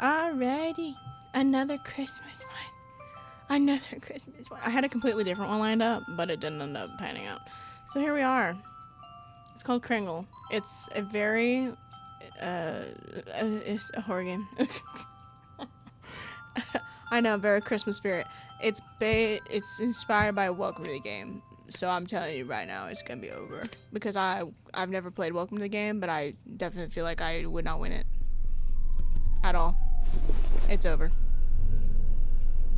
Alrighty, another Christmas one. Another Christmas one. I had a completely different one lined up, but it didn't end up panning out. So here we are. It's called Kringle. It's a very, it's a horror game. I know, very Christmas spirit. It's inspired by a Welcome to the Game. So I'm telling you right now, it's gonna be over. Because I've never played Welcome to the Game, but I definitely feel like I would not win it. At all. It's over.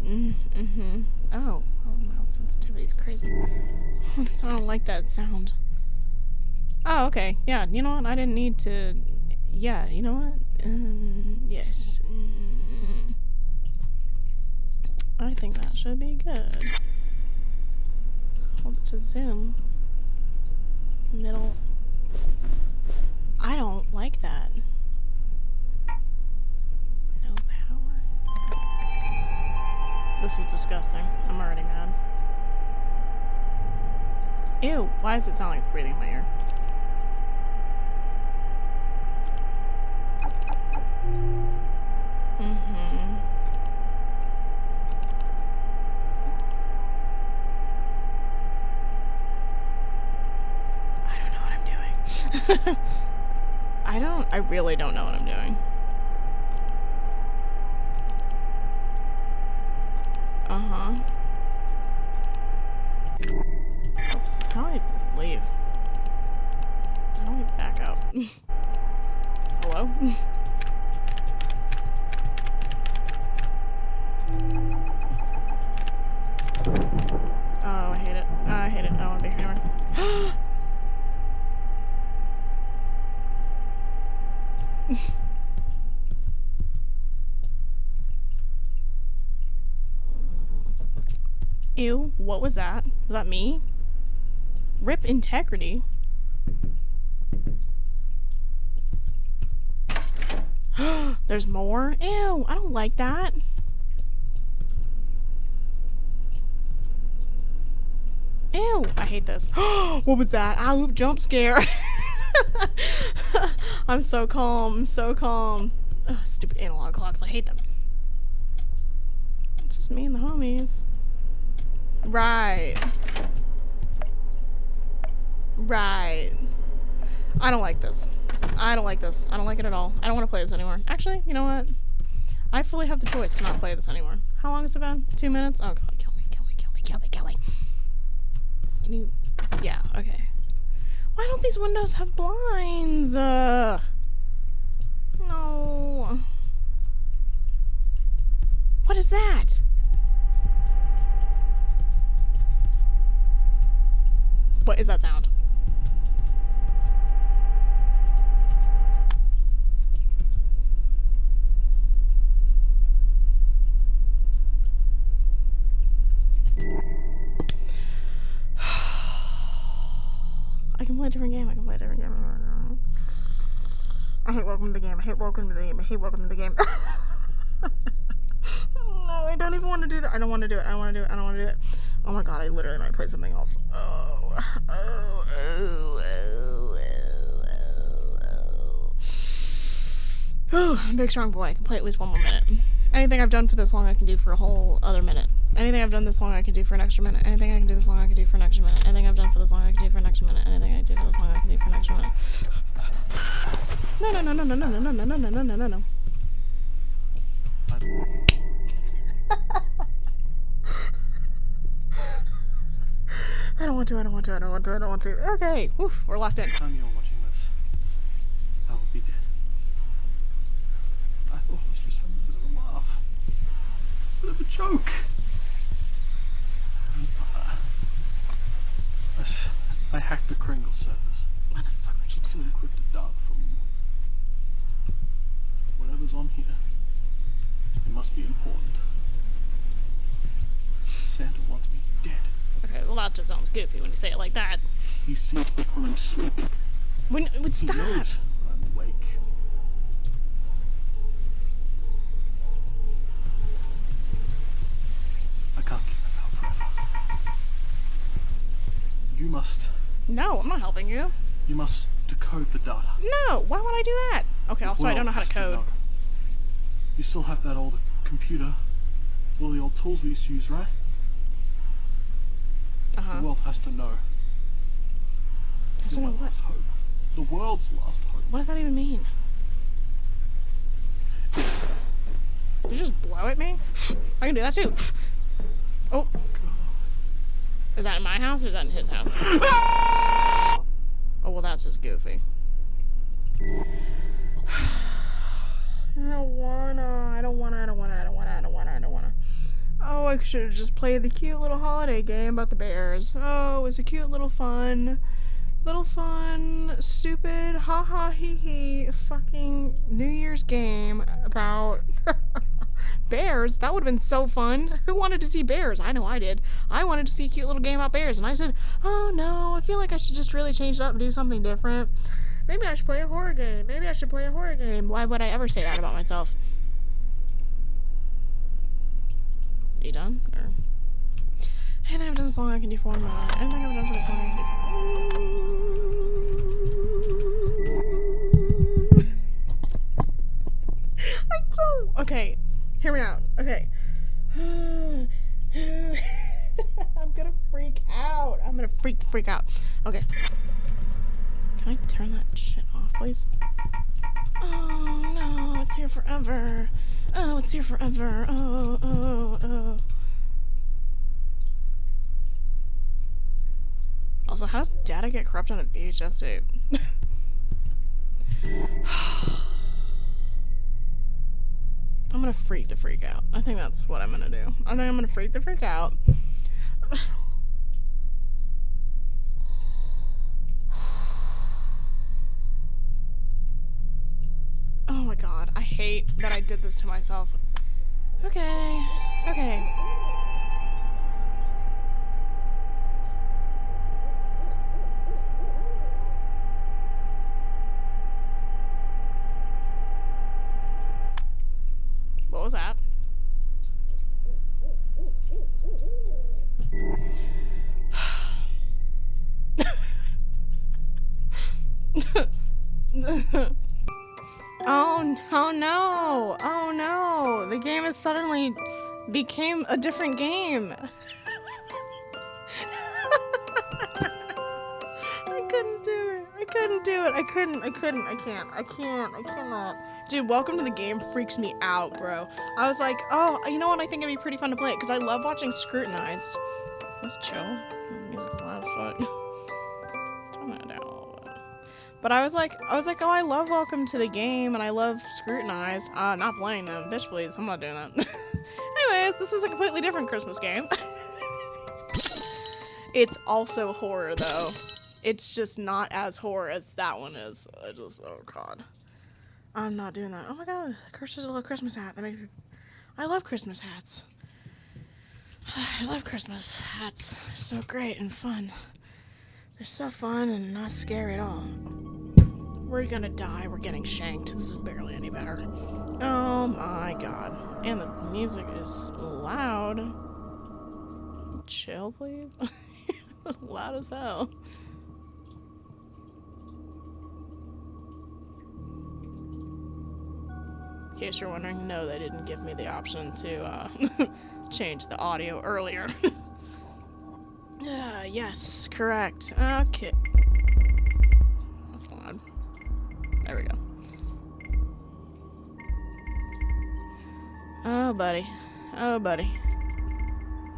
Oh, mouse sensitivity is crazy. So I don't like that sound. Oh, okay. Yeah, you know what? I didn't need to... Yeah, you know what? Yes. I think that should be good. Hold it to zoom. Middle. I don't like that. No power. This is disgusting. I'm already mad. Ew, why does it sound like it's breathing in my ear? I really don't know what I'm doing. Uh-huh. How do I leave? How do we back up? Hello? Oh, I hate it. I hate it. I don't want to be here anymore. Ew, what was that? Was that me? Rip integrity. There's more? Ew, I don't like that. Ew, I hate this. What was that? Ow, jump scare. I'm so calm, I'm so calm. Ugh, stupid analog clocks, I hate them. It's just me and the homies. Right. Right. I don't like this. I don't like this. I don't like it at all. I don't want to play this anymore. Actually, you know what? I fully have the choice to not play this anymore. How long has it been? 2 minutes? Oh god, kill me, kill me, kill me, kill me, kill me. Can you... Yeah, okay. Why don't these windows have blinds? No. What is that? What is that sound? I can play a different game. I can play a different game. I hate Welcome to the Game. I hate Welcome to the Game. I hate Welcome to the Game. No, I don't even want to do that. I don't want to do it. I don't want to do it. I don't want to do it. Oh my god, I literally might play something else. Oh, big strong boy. I can play at least one more minute. Anything I've done for this long, I can do for a whole other minute. Anything I've done this long, I can do for an extra minute. Anything I can do this long, I can do for an extra minute. Anything I've done for this long, I can do for an extra minute. Anything I do for this long, I can do for an extra minute. No, no, no, no, no, no, no, no, no, no, no, no, no, no. I don't want to, I don't want to, I don't want to, I don't want to. Okay, woof, we're locked in. Next time you're watching this, I will be dead. I thought I was just having a bit of a laugh. A bit of a joke. I hacked the Kringle servers. What the fuck are you Took some doing? encrypted data from whatever's on here. It must be important. Santa wants me dead. Okay, well that just sounds goofy when you say it like that. He sees me when I'm sleeping. When stop! He knows I'm awake. I can't keep him out forever. You must. No, I'm not helping you. You must decode the data. No, why would I do that? Okay, also I don't know how to code. You still have that old computer, all the old tools we used to use, right? The world has to know. Has to know what? Last hope. The world's last hope. What does that even mean? Did you just blow at me? I can do that too. Oh. Is that in my house or is that in his house? Oh, well, that's just goofy. I don't wanna. Oh, I should have just played the cute little holiday game about the bears. Oh, it was a cute little fun, stupid, ha hee hee, fucking New Year's game about bears. That would have been so fun. Who wanted to see bears? I know I did. I wanted to see a cute little game about bears, and I said, oh no, I feel like I should just really change it up and do something different. Maybe I should play a horror game. Why would I ever say that about myself? Are you done? Or... Anything I've done this long I can do for 1 minute. Anything I've done for this long I can do for... I don't... Okay. Hear me out. Okay. I'm gonna freak out. Freak out. Okay. Can I turn that shit off, please? Oh, no. It's here forever. Oh, it's here forever. Oh. Also, how does data get corrupted on a VHS tape? I'm gonna freak the freak out. I think that's what I'm gonna do. I think I'm gonna freak the freak out. Oh my god, I hate that I did this to myself. Okay. What was that? Oh no! The game has suddenly became a different game. I cannot. Dude, welcome to the game freaks me out, bro. I was like, oh, you know what? I think it'd be pretty fun to play it because I love watching Scrutinized. Let's chill. The music's loud as fuck. Turn that down a little bit. But I was like, oh, I love Welcome to the Game and I love Scrutinized. Not playing them. Bitch, please. I'm not doing that. Anyways, this is a completely different Christmas game. It's also horror, though. It's just not as horror as that one is. Oh god. I'm not doing that. Oh my god, Kirsten's a little Christmas hat. That makes me... I love Christmas hats. I love Christmas hats. They're so great and fun. They're so fun and not scary at all. We're gonna die. We're getting shanked. This is barely any better. Oh my god. And the music is loud. Chill, please. Loud as hell. In case you're wondering, no, they didn't give me the option to change the audio earlier. Yes, correct. Okay. That's loud. There we go. Oh, buddy.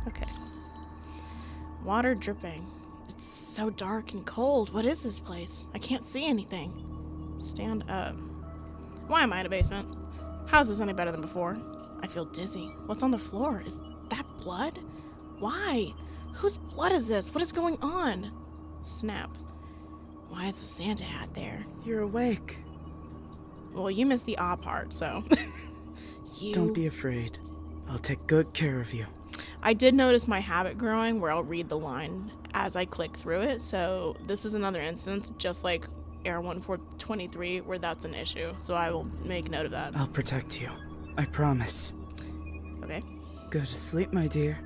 Okay. Water dripping. It's so dark and cold. What is this place? I can't see anything. Stand up. Why am I in a basement? How's this any better than before? I feel dizzy. What's on the floor? Is that blood? Why? Whose blood is this? What is going on? Snap. Why is the Santa hat there? You're awake. Well, you missed the ah part, so... Don't be afraid. I'll take good care of you. I did notice my habit growing where I'll read the line as I click through it, so this is another instance, just like Air 1423, where that's an issue, so I will make note of that. I'll protect you. I promise. Okay. Go to sleep, my dear.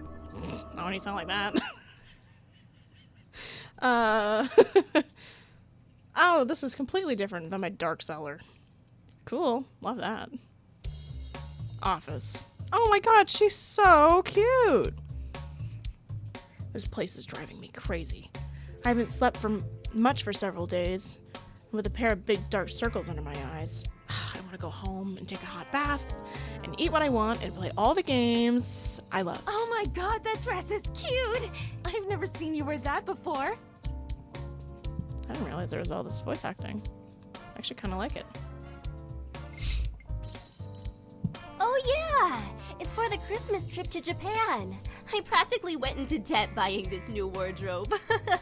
Not when you sound like that. Oh, this is completely different than my dark cellar. Cool. Love that. office. Oh my god, she's so cute. This place is driving me crazy. I haven't slept much for several days, with a pair of big dark circles under my eyes. I want to go home and take a hot bath and eat what I want and play all the games I love. Oh my god, that dress is cute! I've never seen you wear that before. I didn't realize there was all this voice acting. I actually kind of like it. Oh yeah! It's for the Christmas trip to Japan. I practically went into debt buying this new wardrobe. I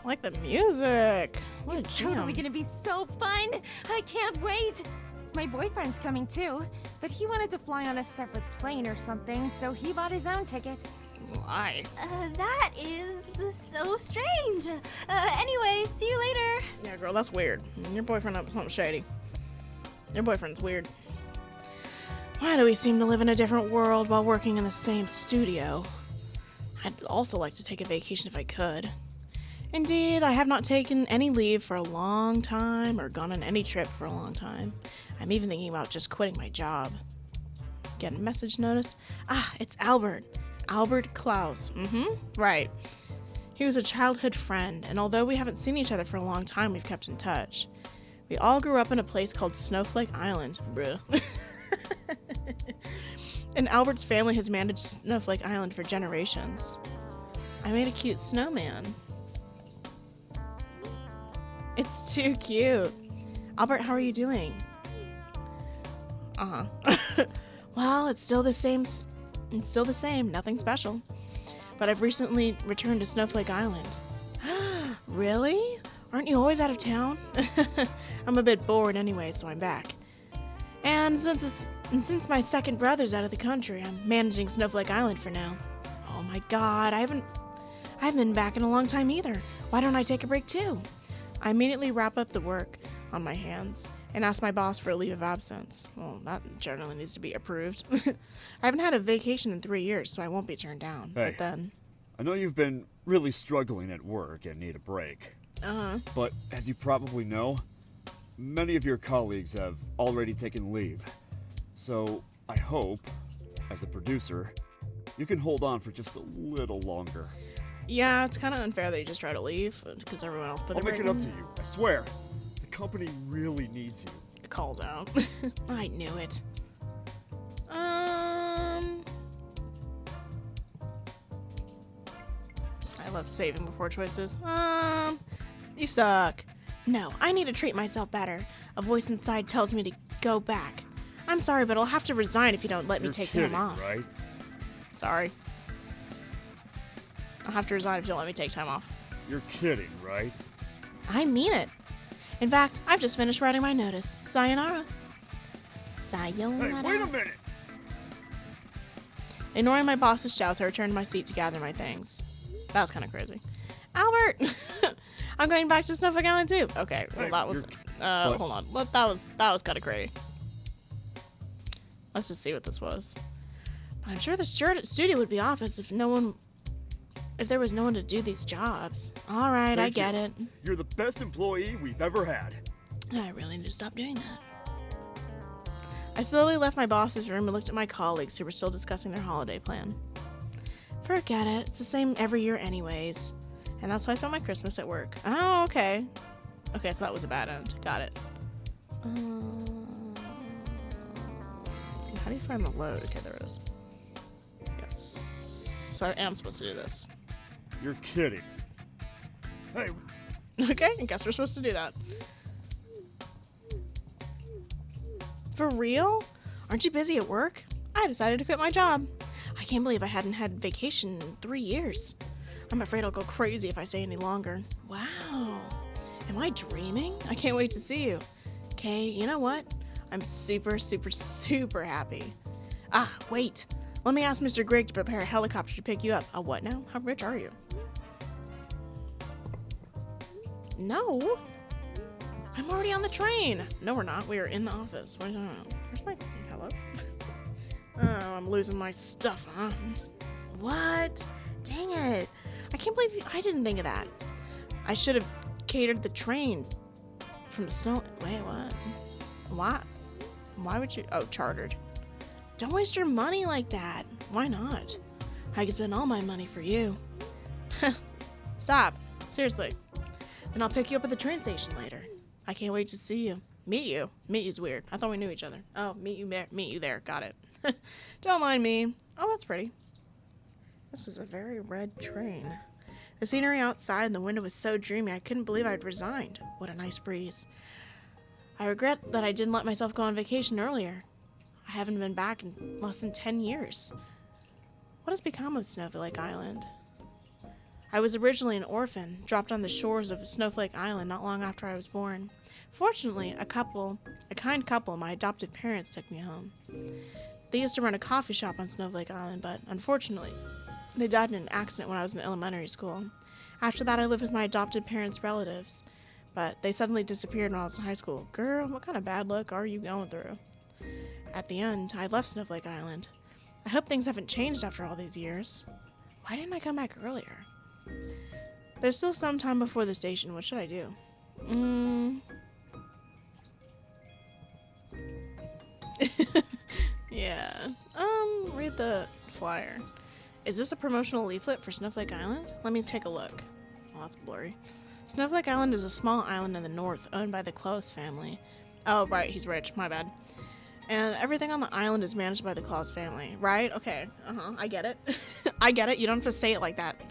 like the music. What It's a jam. totally gonna be so fun! I can't wait! My boyfriend's coming too, but he wanted to fly on a separate plane or something, so he bought his own ticket. Why? That is so strange. Anyway, see you later. Yeah, girl, that's weird. Your boyfriend up to something shady. Your boyfriend's weird. Why do we seem to live in a different world while working in the same studio? I'd also like to take a vacation if I could. Indeed, I have not taken any leave for a long time or gone on any trip for a long time. I'm even thinking about just quitting my job. Get a message notice? Ah, it's Albert. Albert Klaus. Right. He was a childhood friend, and although we haven't seen each other for a long time, we've kept in touch. We all grew up in a place called Snowflake Island. Bruh. And Albert's family has managed Snowflake Island for generations. I made a cute snowman. It's too cute. Albert, how are you doing? Well, it's still the same. It's still the same. Nothing special. But I've recently returned to Snowflake Island. Really? Aren't you always out of town? I'm a bit bored anyway, so I'm back. And since my second brother's out of the country, I'm managing Snowflake Island for now. Oh my god, I haven't been back in a long time either. Why don't I take a break too? I immediately wrap up the work on my hands and ask my boss for a leave of absence. Well, that generally needs to be approved. I haven't had a vacation in 3 years, so I won't be turned down. Hey. But then... I know you've been really struggling at work and need a break. But as you probably know, many of your colleagues have already taken leave. So I hope, as a producer, you can hold on for just a little longer. Yeah, it's kind of unfair that you just try to leave, because everyone else put I'll their make it up to you, I swear. The company really needs you. It calls out. I knew it. I love saving before choices. You suck. No, I need to treat myself better. A voice inside tells me to go back. I'm sorry, but I'll have to resign if you don't let me You're take kidding, time off. right? Sorry. I'll have to resign if you don't let me take time off. You're kidding, right? I mean it. In fact, I've just finished writing my notice. Sayonara. Sayonara. Hey, wait a minute! Ignoring my boss's shouts, I returned to my seat to gather my things. That was kind of crazy. Albert! I'm going back to Snowflake Island too. Okay, well Hey, that was... what? hold on. That was kind of crazy. Let's just see what this was. But I'm sure the studio would be office if there was no one to do these jobs. All right, I Thank get you. it. You're the best employee we've ever had. I really need to stop doing that. I slowly left my boss's room and looked at my colleagues who were still discussing their holiday plan. Forget it. It's the same every year anyways. And that's why I spent my Christmas at work. Oh, okay. Okay, so that was a bad end. Got it. How do you find the load? Okay, there it is. Yes. So I am supposed to do this. You're kidding. Hey, Okay, I guess we're supposed to do that. For real? Aren't you busy at work? I decided to quit my job. I can't believe I hadn't had vacation in 3 years. I'm afraid I'll go crazy if I stay any longer. Wow. Am I dreaming? I can't wait to see you. Okay, you know what? I'm super, super, super happy. Ah, wait. Let me ask Mr. Grigg to prepare a helicopter to pick you up. A what now? How rich are you? No. I'm already on the train. No, we're not. We are in the office. Where's my... Hello? Oh, I'm losing my stuff, huh? What? Dang it. I can't believe I didn't think of that. I should have catered the train from Snow... Wait, what? Why? Why would you... Oh, chartered. Don't waste your money like that. Why not? I can spend all my money for you. Stop. Seriously. Then I'll pick you up at the train station later. I can't wait to see you. Meet you. Meet you's weird. I thought we knew each other. Oh, meet you there. Got it. Don't mind me. Oh, that's pretty. This is a very red train. The scenery outside and the window was so dreamy I couldn't believe I'd resigned. What a nice breeze. I regret that I didn't let myself go on vacation earlier. I haven't been back in less than 10 years. What has become of Snowflake Island? I was originally an orphan, dropped on the shores of Snowflake Island not long after I was born. Fortunately, a kind couple, my adopted parents, took me home. They used to run a coffee shop on Snowflake Island, but unfortunately, they died in an accident when I was in elementary school. After that, I lived with my adopted parents' relatives, but they suddenly disappeared when I was in high school. Girl, what kind of bad luck are you going through? At the end, I left Snowflake Island. I hope things haven't changed after all these years. Why didn't I come back earlier? There's still some time before the station. What should I do? Yeah. Read the flyer. Is this a promotional leaflet for Snowflake Island? Let me take a look. Oh, that's blurry. Snowflake Island is a small island in the north owned by the Claus family. Oh, right, he's rich. My bad. And everything on the island is managed by the Claus family, right? Okay, I get it. I get it. You don't have to say it like that.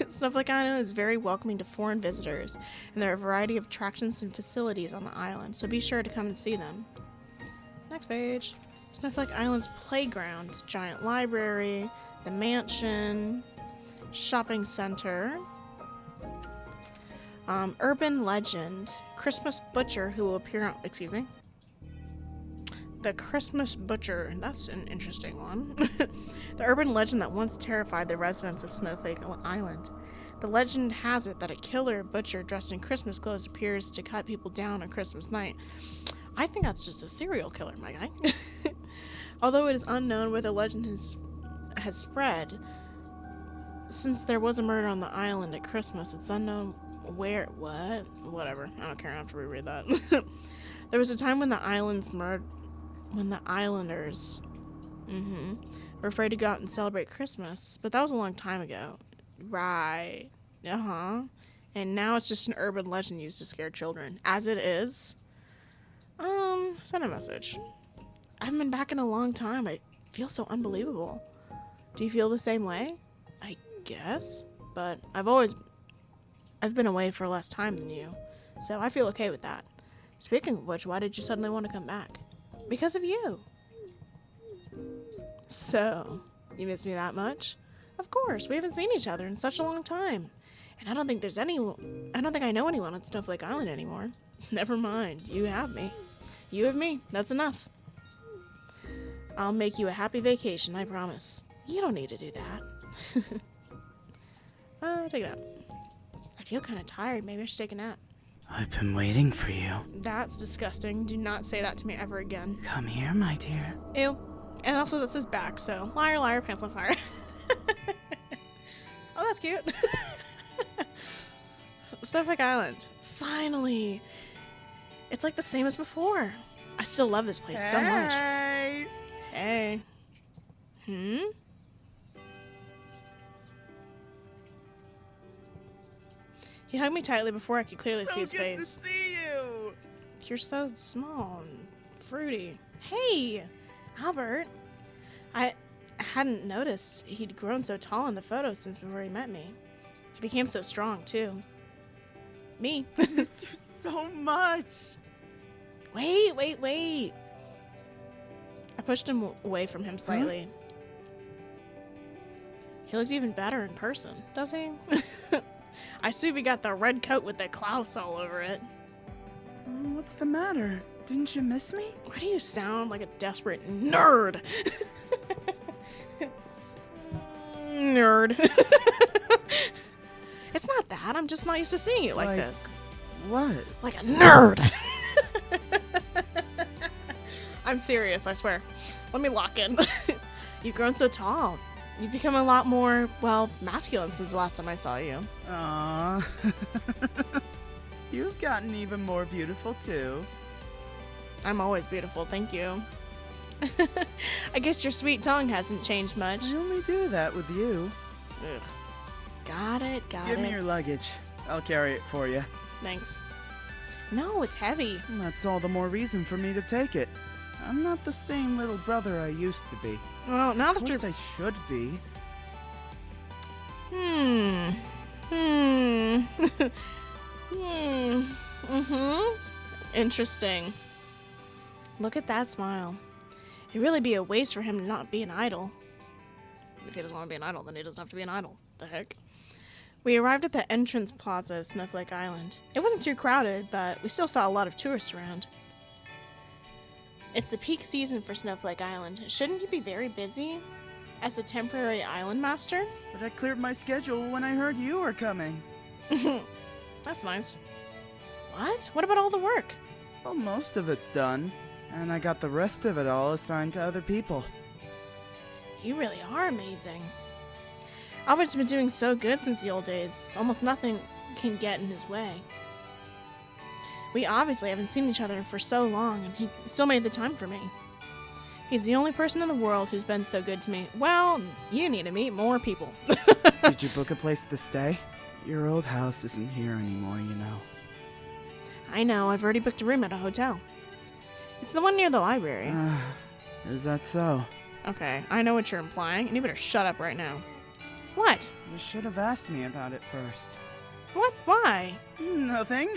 Snowflake Island is very welcoming to foreign visitors, and there are a variety of attractions and facilities on the island, so be sure to come and see them. Next page. Snowflake Island's playground, giant library, the mansion, shopping center, urban legend, Christmas butcher who will appear on, the Christmas butcher, that's an interesting one. The urban legend that once terrified the residents of Snowflake Island. The legend has it that a killer butcher dressed in Christmas clothes appears to cut people down on Christmas night. I think that's just a serial killer, my guy. Although it is unknown where the legend has spread, since there was a murder on the island at Christmas, it's unknown where, whatever, I don't care, I have to reread that. There was a time when the islanders were afraid to go out and celebrate Christmas, but that was a long time ago. Right. And now it's just an urban legend used to scare children. As it is. Send a message. I haven't been back in a long time. I feel so unbelievable. Do you feel the same way? I guess. But I've been away for less time than you. So I feel okay with that. Speaking of which, why did you suddenly want to come back? Because of you. So, you miss me that much? Of course, we haven't seen each other in such a long time. And I don't think I know anyone on Snowflake Island anymore. Never mind, you have me. You have me, that's enough. I'll make you a happy vacation, I promise. You don't need to do that. Take a nap. I feel kind of tired, maybe I should take a nap. I've been waiting for you. That's disgusting. Do not say that to me ever again. Come here, my dear. Ew. And also that's his back, so liar, liar, pants on fire. Oh, that's cute. Snowflake Island. Finally. It's like the same as before. I still love this place so much. Hey. He hugged me tightly before I could clearly see his face. So good to see you! You're so small and fruity. Hey, Albert. I hadn't noticed he'd grown so tall in the photos since before he met me. He became so strong, too. Me. I missed you so much. Wait. I pushed him away from him slightly. He looked even better in person, does he? I see we got the red coat with the Klaus all over it. What's the matter? Didn't you miss me? Why do you sound like a desperate nerd? Nerd. It's not that. I'm just not used to seeing you like this. What? Like a nerd. I'm serious, I swear. Let me lock in. You've grown so tall. You've become a lot more, well, masculine since the last time I saw you. Aww. You've gotten even more beautiful, too. I'm always beautiful, thank you. I guess your sweet tongue hasn't changed much. I only do that with you. Ugh. Got it. Give me your luggage. I'll carry it for you. Thanks. No, it's heavy. That's all the more reason for me to take it. I'm not the same little brother I used to be. Well, now Of that you're... course I should be. Interesting. Look at that smile. It'd really be a waste for him to not be an idol. If he doesn't want to be an idol, then he doesn't have to be an idol. The heck? We arrived at the entrance plaza of Snowflake Island. It wasn't too crowded, but we still saw a lot of tourists around. It's the peak season for Snowflake Island. Shouldn't you be very busy as the temporary island master? But I cleared my schedule when I heard you were coming. That's nice. What? What about all the work? Well, most of it's done, and I got the rest of it all assigned to other people. You really are amazing. Albert's been doing so good since the old days. Almost nothing can get in his way. We obviously haven't seen each other for so long, and he still made the time for me. He's the only person in the world who's been so good to me. Well, you need to meet more people. Did you book a place to stay? Your old house isn't here anymore, you know. I know, I've already booked a room at a hotel. It's the one near the library. Is that so? Okay, I know what you're implying, and you better shut up right now. What? You should have asked me about it first. What? Why? Nothing.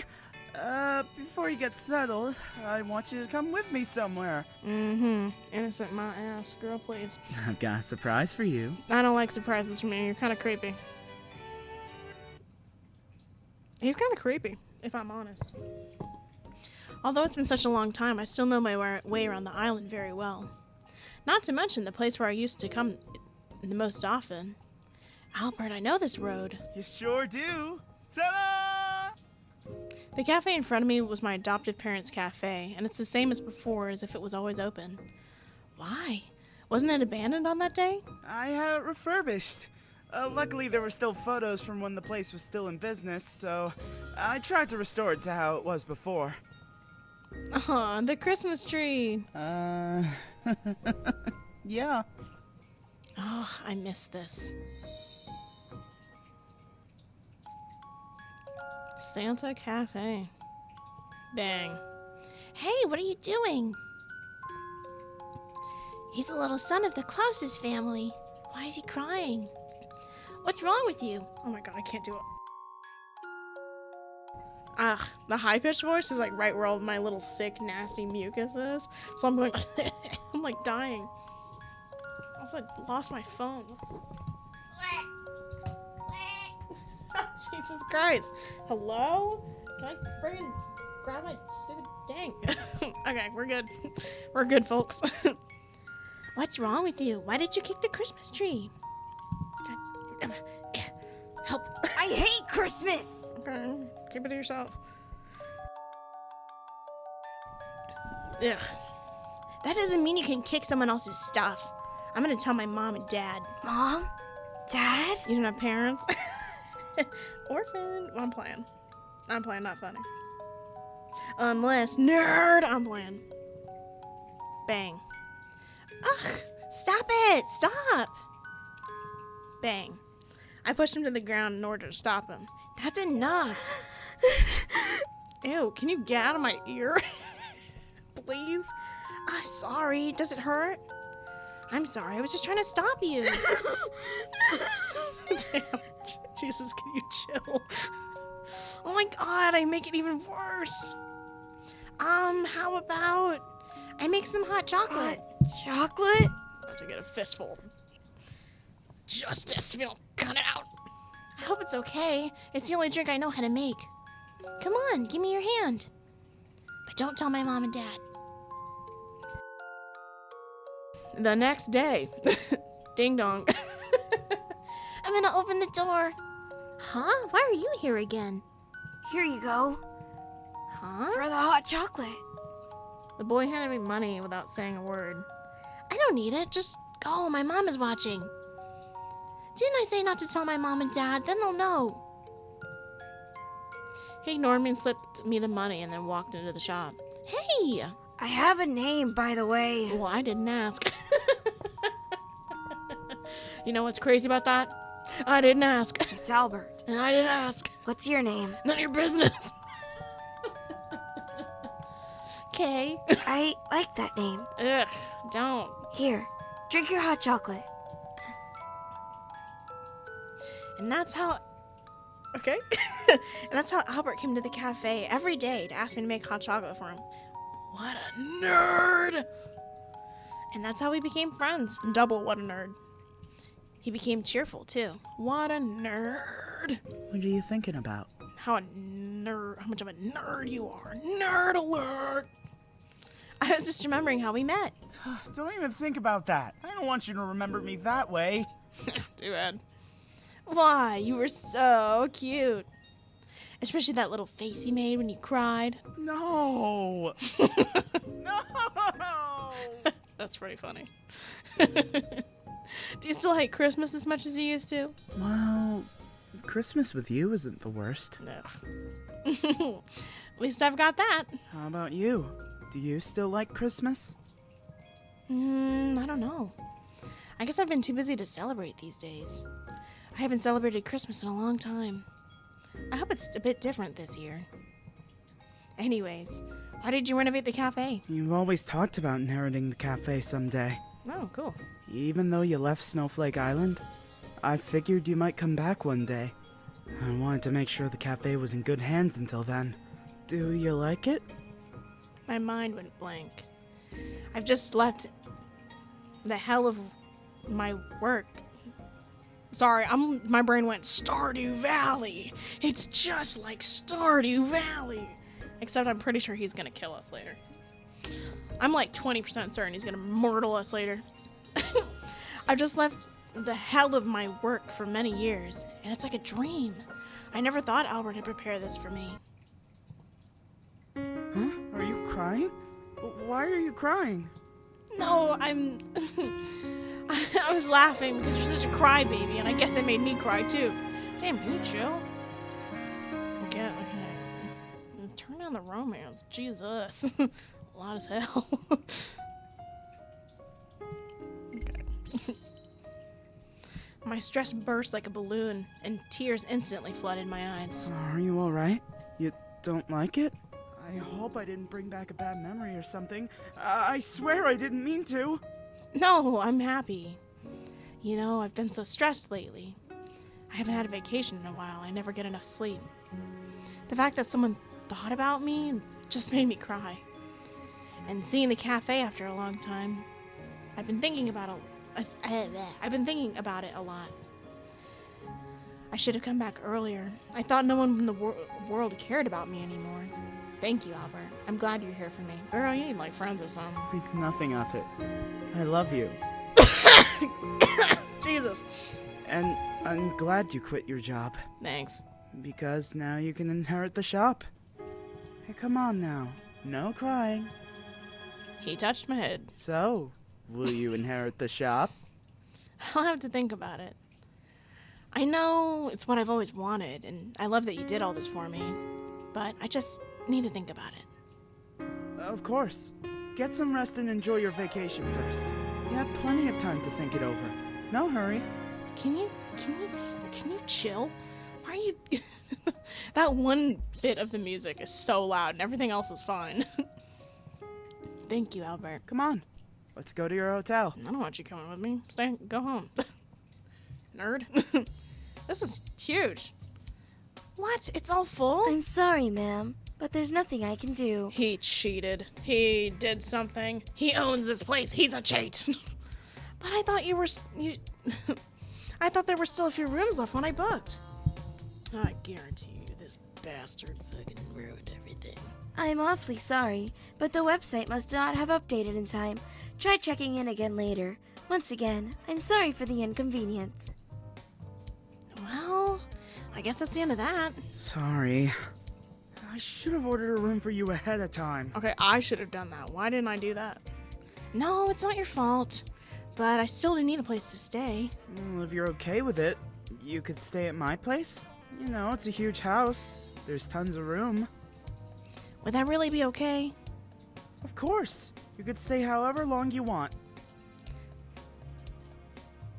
Before you get settled, I want you to come with me somewhere. Innocent my ass. Girl, please. I've got a surprise for you. I don't like surprises from you. You're kind of creepy. He's kind of creepy, if I'm honest. Although it's been such a long time, I still know my way around the island very well. Not to mention the place where I used to come the most often. Albert, I know this road. You sure do. Ta-da! The cafe in front of me was my adoptive parents' cafe, and it's the same as before, as if it was always open. Why? Wasn't it abandoned on that day? I had it refurbished. Luckily, there were still photos from when the place was still in business, so I tried to restore it to how it was before. Aw, the Christmas tree. Yeah. Oh, I miss this. Santa Cafe. Bang. Hey, what are you doing? He's a little son of the closest family. Why is he crying? What's wrong with you? Oh my god, I can't do it. The high-pitched voice is like right where all my little sick, nasty mucus is. So I'm going, I'm like dying. Also, I lost my phone. Jesus Christ. Hello? Can I friggin' grab my stupid dang? Okay, we're good. We're good, folks. What's wrong with you? Why did you kick the Christmas tree? God, help. I hate Christmas! Okay, keep it to yourself. Ugh. That doesn't mean you can kick someone else's stuff. I'm gonna tell my mom and dad. Mom? Dad? You don't have parents? Orphan. I'm playing. Not funny. Unless nerd. I'm playing. Bang. Ugh, stop it! Stop! Bang. I pushed him to the ground in order to stop him. That's enough. Ew, can you get out of my ear? Please? Sorry. Does it hurt? I'm sorry. I was just trying to stop you. Damn. Jesus, can you chill? Oh my god, I make it even worse. How about I make some hot chocolate? Chocolate? About to get a fistful. Justice, if you don't cut it out. I hope it's okay. It's the only drink I know how to make. Come on, give me your hand. But don't tell my mom and dad. The next day. Ding dong. I'm gonna open the door. Huh? Why are you here again? Here you go. Huh? For the hot chocolate. The boy handed me money without saying a word. I don't need it. Just go. My mom is watching. Didn't I say not to tell my mom and dad? Then they'll know. He ignored me and slipped me the money and then walked into the shop. Hey! I have a name, by the way. Well, I didn't ask. You know what's crazy about that? I didn't ask. It's Albert. And I didn't ask. What's your name? None of your business. Okay. I like that name. Ugh, don't. Here, drink your hot chocolate. And that's how... Okay. And that's how Albert came to the cafe every day to ask me to make hot chocolate for him. What a nerd! And that's how we became friends. Double what a nerd. He became cheerful, too. What a nerd. What are you thinking about? How much of a nerd you are. Nerd alert! I was just remembering how we met. Don't even think about that. I don't want you to remember me that way. Too bad. Why? You were so cute. Especially that little face you made when you cried. No! No! That's pretty funny. Do you still hate Christmas as much as you used to? Well, Christmas with you isn't the worst. No. At least I've got that. How about you? Do you still like Christmas? I don't know. I guess I've been too busy to celebrate these days. I haven't celebrated Christmas in a long time. I hope it's a bit different this year. Anyways, why did you renovate the cafe? You've always talked about inheriting the cafe someday. Oh, cool. Even though you left Snowflake Island, I figured you might come back one day. I wanted to make sure the cafe was in good hands until then. Do you like it? My mind went blank. I've just left the hell of my work. Sorry, my brain went Stardew Valley. It's just like Stardew Valley. Except I'm pretty sure he's gonna kill us later. I'm like 20% certain he's gonna myrtle us later. I've just left the hell of my work for many years, and it's like a dream. I never thought Albert had prepared this for me. Huh? Are you crying? Why are you crying? No, I'm... I was laughing because you're such a crybaby, and I guess it made me cry too. Damn, can you chill? Okay. Turn down the romance. Jesus. A lot as hell. Okay. My stress burst like a balloon, and tears instantly flooded my eyes. Are you alright? You don't like it? I hope I didn't bring back a bad memory or something. I swear I didn't mean to. No, I'm happy. You know, I've been so stressed lately. I haven't had a vacation in a while. I never get enough sleep. The fact that someone thought about me just made me cry. And seeing the cafe after a long time, I've been thinking about it a lot. I should have come back earlier. I thought no one in the world cared about me anymore. Thank you, Albert. I'm glad you're here for me. Girl, you need like friends or something. Think nothing of it. I love you. Jesus. And I'm glad you quit your job. Thanks. Because now you can inherit the shop. Hey, come on now. No crying. He touched my head. So, will you inherit the shop? I'll have to think about it. I know it's what I've always wanted, and I love that you did all this for me. But I just need to think about it. Of course. Get some rest and enjoy your vacation first. You have plenty of time to think it over. No hurry. Can you chill? Why are you... That one bit of the music is so loud, and everything else is fine. Thank you, Albert. Come on. Let's go to your hotel. I don't want you coming with me. Go home. Nerd. This is huge. What? It's all full? I'm sorry, ma'am, but there's nothing I can do. He cheated. He did something. He owns this place. He's a cheat. But I thought I thought there were still a few rooms left when I booked. I guarantee you this bastard fucking ruined everything. I'm awfully sorry, but the website must not have updated in time. Try checking in again later. Once again, I'm sorry for the inconvenience. Well, I guess that's the end of that. Sorry. I should have ordered a room for you ahead of time. Okay, I should have done that. Why didn't I do that? No, it's not your fault. But I still do need a place to stay. Well, if you're okay with it, you could stay at my place. You know, it's a huge house. There's tons of room. Would that really be okay? Of course. You could stay however long you want.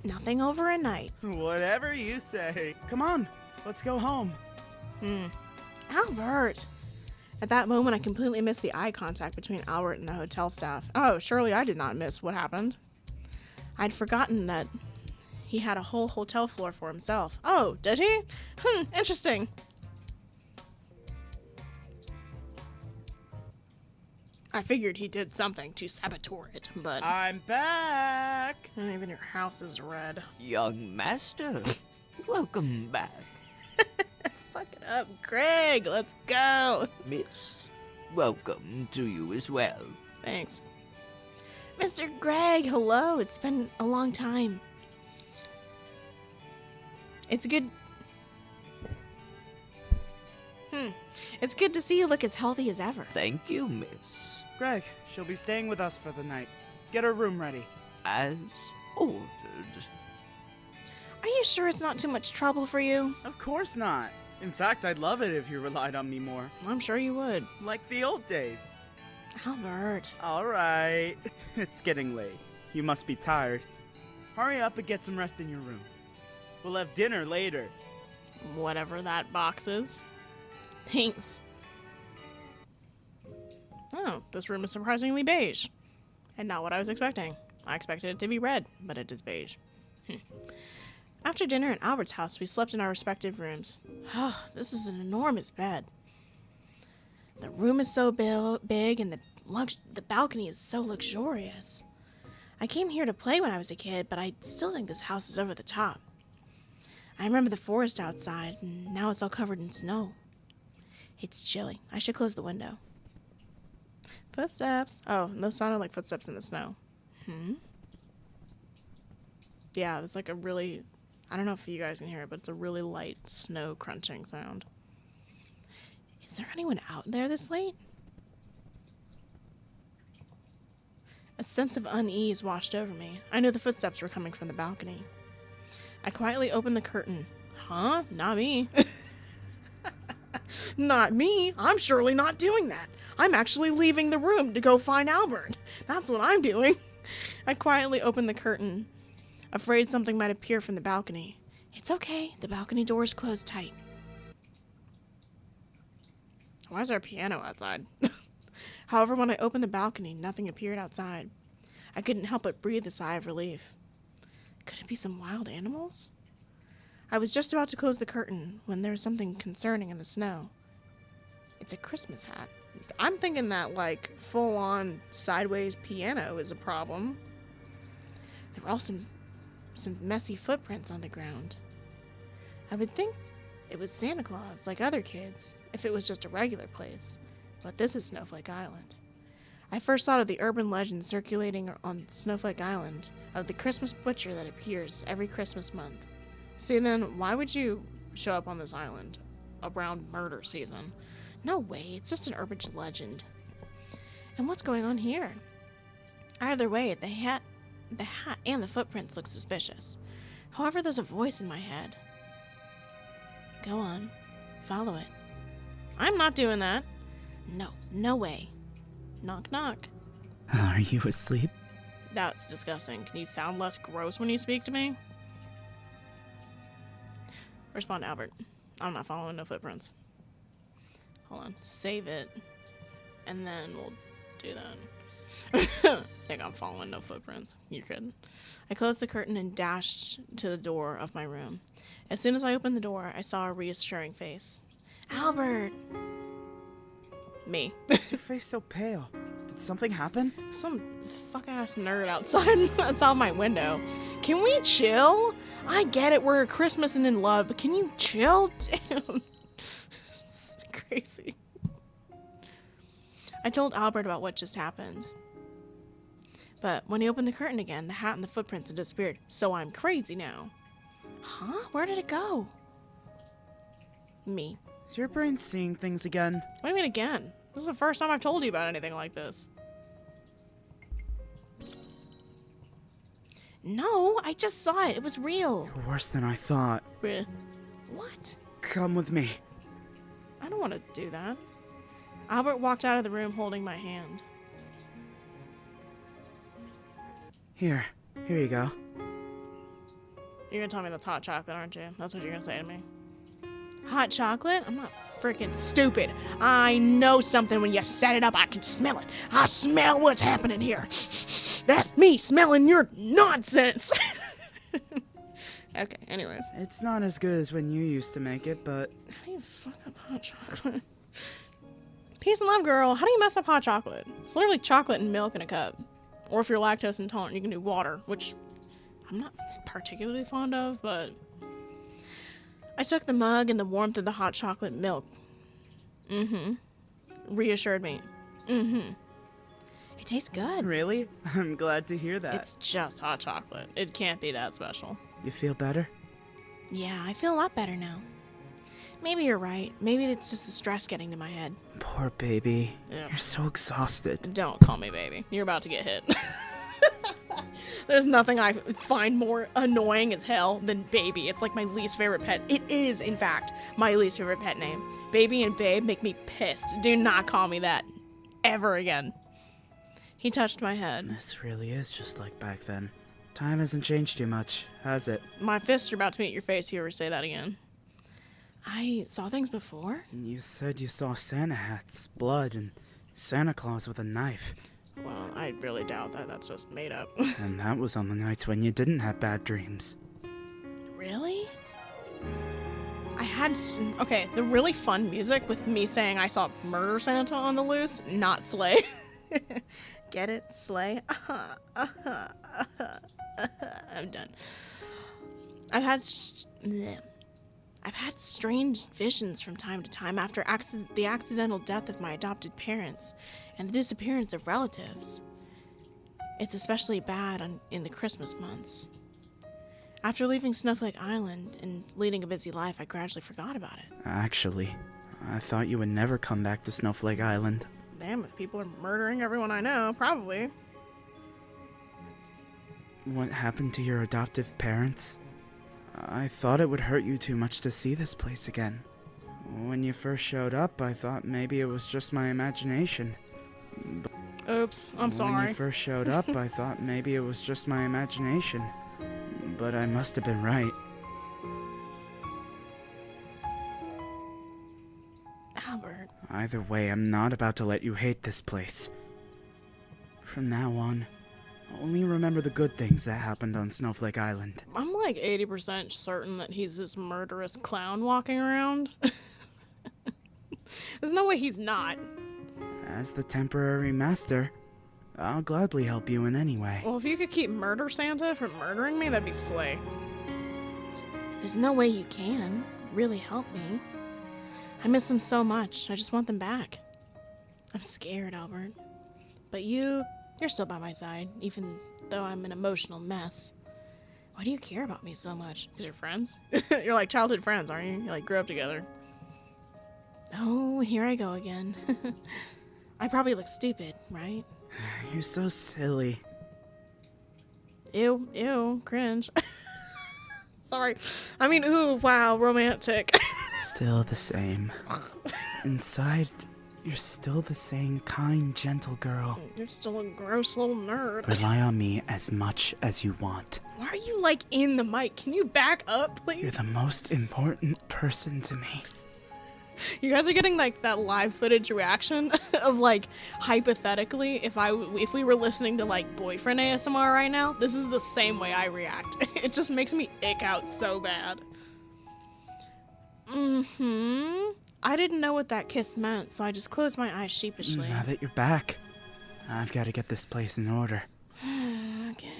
Nothing over a night. Whatever you say. Come on, let's go home. Albert! At that moment, I completely missed the eye contact between Albert and the hotel staff. Oh, surely I did not miss what happened. I'd forgotten that he had a whole hotel floor for himself. Oh, did he? Interesting. I figured he did something to saboteur it, but I'm back. even your house is red. Young master, welcome back. Fuck it up, Greg. Let's go. Miss, welcome to you as well. Thanks. Mr. Greg, hello. It's been a long time. It's good. It's good to see you look as healthy as ever. Thank you, miss. Greg, she'll be staying with us for the night. Get her room ready. As ordered. Are you sure it's not too much trouble for you? Of course not. In fact, I'd love it if you relied on me more. I'm sure you would. Like the old days. Albert. All right. It's getting late. You must be tired. Hurry up and get some rest in your room. We'll have dinner later. Whatever that box is. Thanks. Oh, this room is surprisingly beige. And not what I was expecting. I expected it to be red, but it is beige. After dinner at Albert's house, we slept in our respective rooms. Oh, this is an enormous bed. The room is so big, and the balcony is so luxurious. I came here to play when I was a kid, but I still think this house is over the top. I remember the forest outside, and now it's all covered in snow. It's chilly. I should close the window. Footsteps. Oh, those sounded like footsteps in the snow. Yeah, it's like a really... I don't know if you guys can hear it, but it's a really light snow crunching sound. Is there anyone out there this late? A sense of unease washed over me. I knew the footsteps were coming from the balcony. I quietly opened the curtain. Huh? Not me. Not me. I'm surely not doing that. I'm actually leaving the room to go find Albert. That's what I'm doing. I quietly opened the curtain, afraid something might appear from the balcony. It's okay. The balcony door is closed tight. Why is there a piano outside? However, when I opened the balcony, nothing appeared outside. I couldn't help but breathe a sigh of relief. Could it be some wild animals? I was just about to close the curtain when there was something concerning in the snow. It's a Christmas hat. I'm thinking that, like, full-on sideways piano is a problem. There were also some messy footprints on the ground. I would think it was Santa Claus, like other kids, if it was just a regular place. But this is Snowflake Island. I first thought of the urban legend circulating on Snowflake Island of the Christmas butcher that appears every Christmas month. See, then, why would you show up on this island around murder season? No way, it's just an urban legend. And what's going on here? Either way, the hat and the footprints look suspicious. However, there's a voice in my head. Go on, follow it. I'm not doing that. No, no way. Knock, knock. Are you asleep? That's disgusting. Can you sound less gross when you speak to me? Respond, Albert. I'm not following no footprints. Hold on. Save it. And then we'll do that. Think I'm following no footprints. You're kidding. I closed the curtain and dashed to the door of my room. As soon as I opened the door, I saw a reassuring face. Albert! Me. Why's your face so pale? Did something happen? Some fuck-ass nerd outside outside my window. Can we chill? I get it, we're Christmas and in love, but can you chill? Damn. This is crazy. I told Albert about what just happened. But when he opened the curtain again, the hat and the footprints had disappeared. So I'm crazy now. Huh? Where did it go? Me. Is your brain seeing things again? What do you mean again? This is the first time I've told you about anything like this. No, I just saw it. It was real. You're worse than I thought. What? Come with me. I don't want to do that. Albert walked out of the room holding my hand. Here you go. You're gonna tell me that's hot chocolate, aren't you? That's what you're gonna say to me. Hot chocolate? I'm not freaking stupid. I know something when you set it up. I can smell it. I smell what's happening here. That's me smelling your nonsense. Okay, anyways. It's not as good as when you used to make it, but How do you fuck up hot chocolate? Peace and love, girl. How do you mess up hot chocolate? It's literally chocolate and milk in a cup. Or if you're lactose intolerant, you can do water, which I'm not particularly fond of, but I took the mug and the warmth of the hot chocolate milk. Reassured me. It tastes good. really? I'm glad to hear that. It's just hot chocolate. It can't be that special. You feel better? Yeah, I feel a lot better now. Maybe you're right. Maybe it's just the stress getting to my head. Poor baby. Yeah. You're so exhausted. Don't call me baby. You're about to get hit. There's nothing I find more annoying as hell than baby. It's like my least favorite pet. It is, in fact, my least favorite pet name. Baby and babe make me pissed. Do not call me that ever again. He touched my head. This really is just like back then. Time hasn't changed too much, has it? My fists are about to meet your face if you ever say that again. I saw things before? You said you saw Santa hats, blood, and Santa Claus with a knife. Well, I really doubt that. That's just made up. And that was on the nights when you didn't have bad dreams. Really? I had... Okay, the really fun music with me saying I saw Murder Santa on the loose, not Slay. Get it? Slay? I'm done. I've had strange visions from time to time after the accidental death of my adopted parents and the disappearance of relatives. It's especially bad in the Christmas months. After leaving Snowflake Island and leading a busy life, I gradually forgot about it. Actually, I thought you would never come back to Snowflake Island. Damn, if people are murdering everyone I know, probably. What happened to your adoptive parents? I thought it would hurt you too much to see this place again. When you first showed up, I thought maybe it was just my imagination. Oops, I'm When sorry. you first showed up, I thought maybe it was just my imagination. But I must have been right. Albert. Either way, I'm not about to let you hate this place. From now on, only remember the good things that happened on Snowflake Island. I'm like 80% certain that he's this murderous clown walking around. There's no way he's not. As the temporary master, I'll gladly help you in any way. Well, if you could keep Murder Santa from murdering me, that'd be slay. There's no way you can really help me. I miss them so much. I just want them back. I'm scared, Albert. But you're still by my side, even though I'm an emotional mess. Why do you care about me so much? Because you're friends? You're like childhood friends, aren't you? You like grew up together. Oh, here I go again. I probably look stupid, right? You're so silly. Ew, cringe. Sorry. I mean, ooh, wow, romantic. Still the same. Inside, you're still the same kind, gentle girl. You're still a gross little nerd. Rely on me as much as you want. Why are you, like, in the mic? Can you back up, You're please? the most important person to me. You guys are getting, like, that live footage reaction of, like, hypothetically, if we were listening to, like, boyfriend ASMR right now, this is the same way I react. It just makes me ick out so bad. I didn't know what that kiss meant, so I just closed my eyes sheepishly. Now that you're back, I've got to get this place in order. Okay.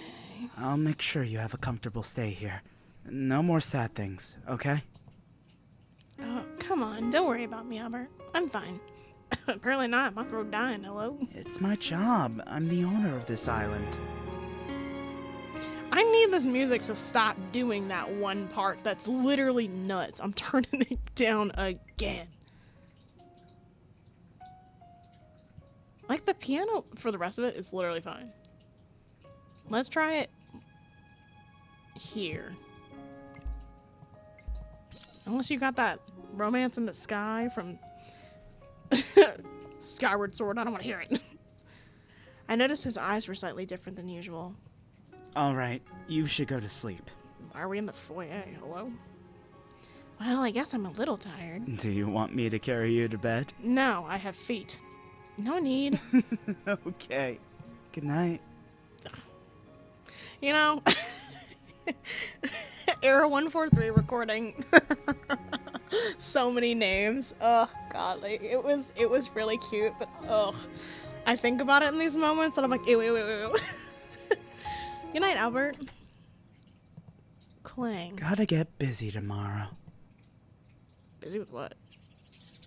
I'll make sure you have a comfortable stay here. No more sad things, okay? Oh, come on. Don't worry about me, Albert. I'm fine. Apparently not. My throat dying. Hello? It's my job. I'm the owner of this island. I need this music to stop doing that one part that's literally nuts. I'm turning it down again. Like, the piano for the rest of it is literally fine. Let's try it here. Unless you got that Romance in the Sky from Skyward Sword. I don't want to hear it. I noticed his eyes were slightly different than usual. All right, you should go to sleep. Are we in the foyer? Hello? Well, I guess I'm a little tired. Do you want me to carry you to bed? No, I have feet. No need. Okay. Good night. You know, Era 143 recording so many names. Oh god, like it was really cute, but I think about it in these moments and I'm like, ew, ew, ew, ew. Good night, Albert. Clang. Gotta get busy tomorrow. Busy with what?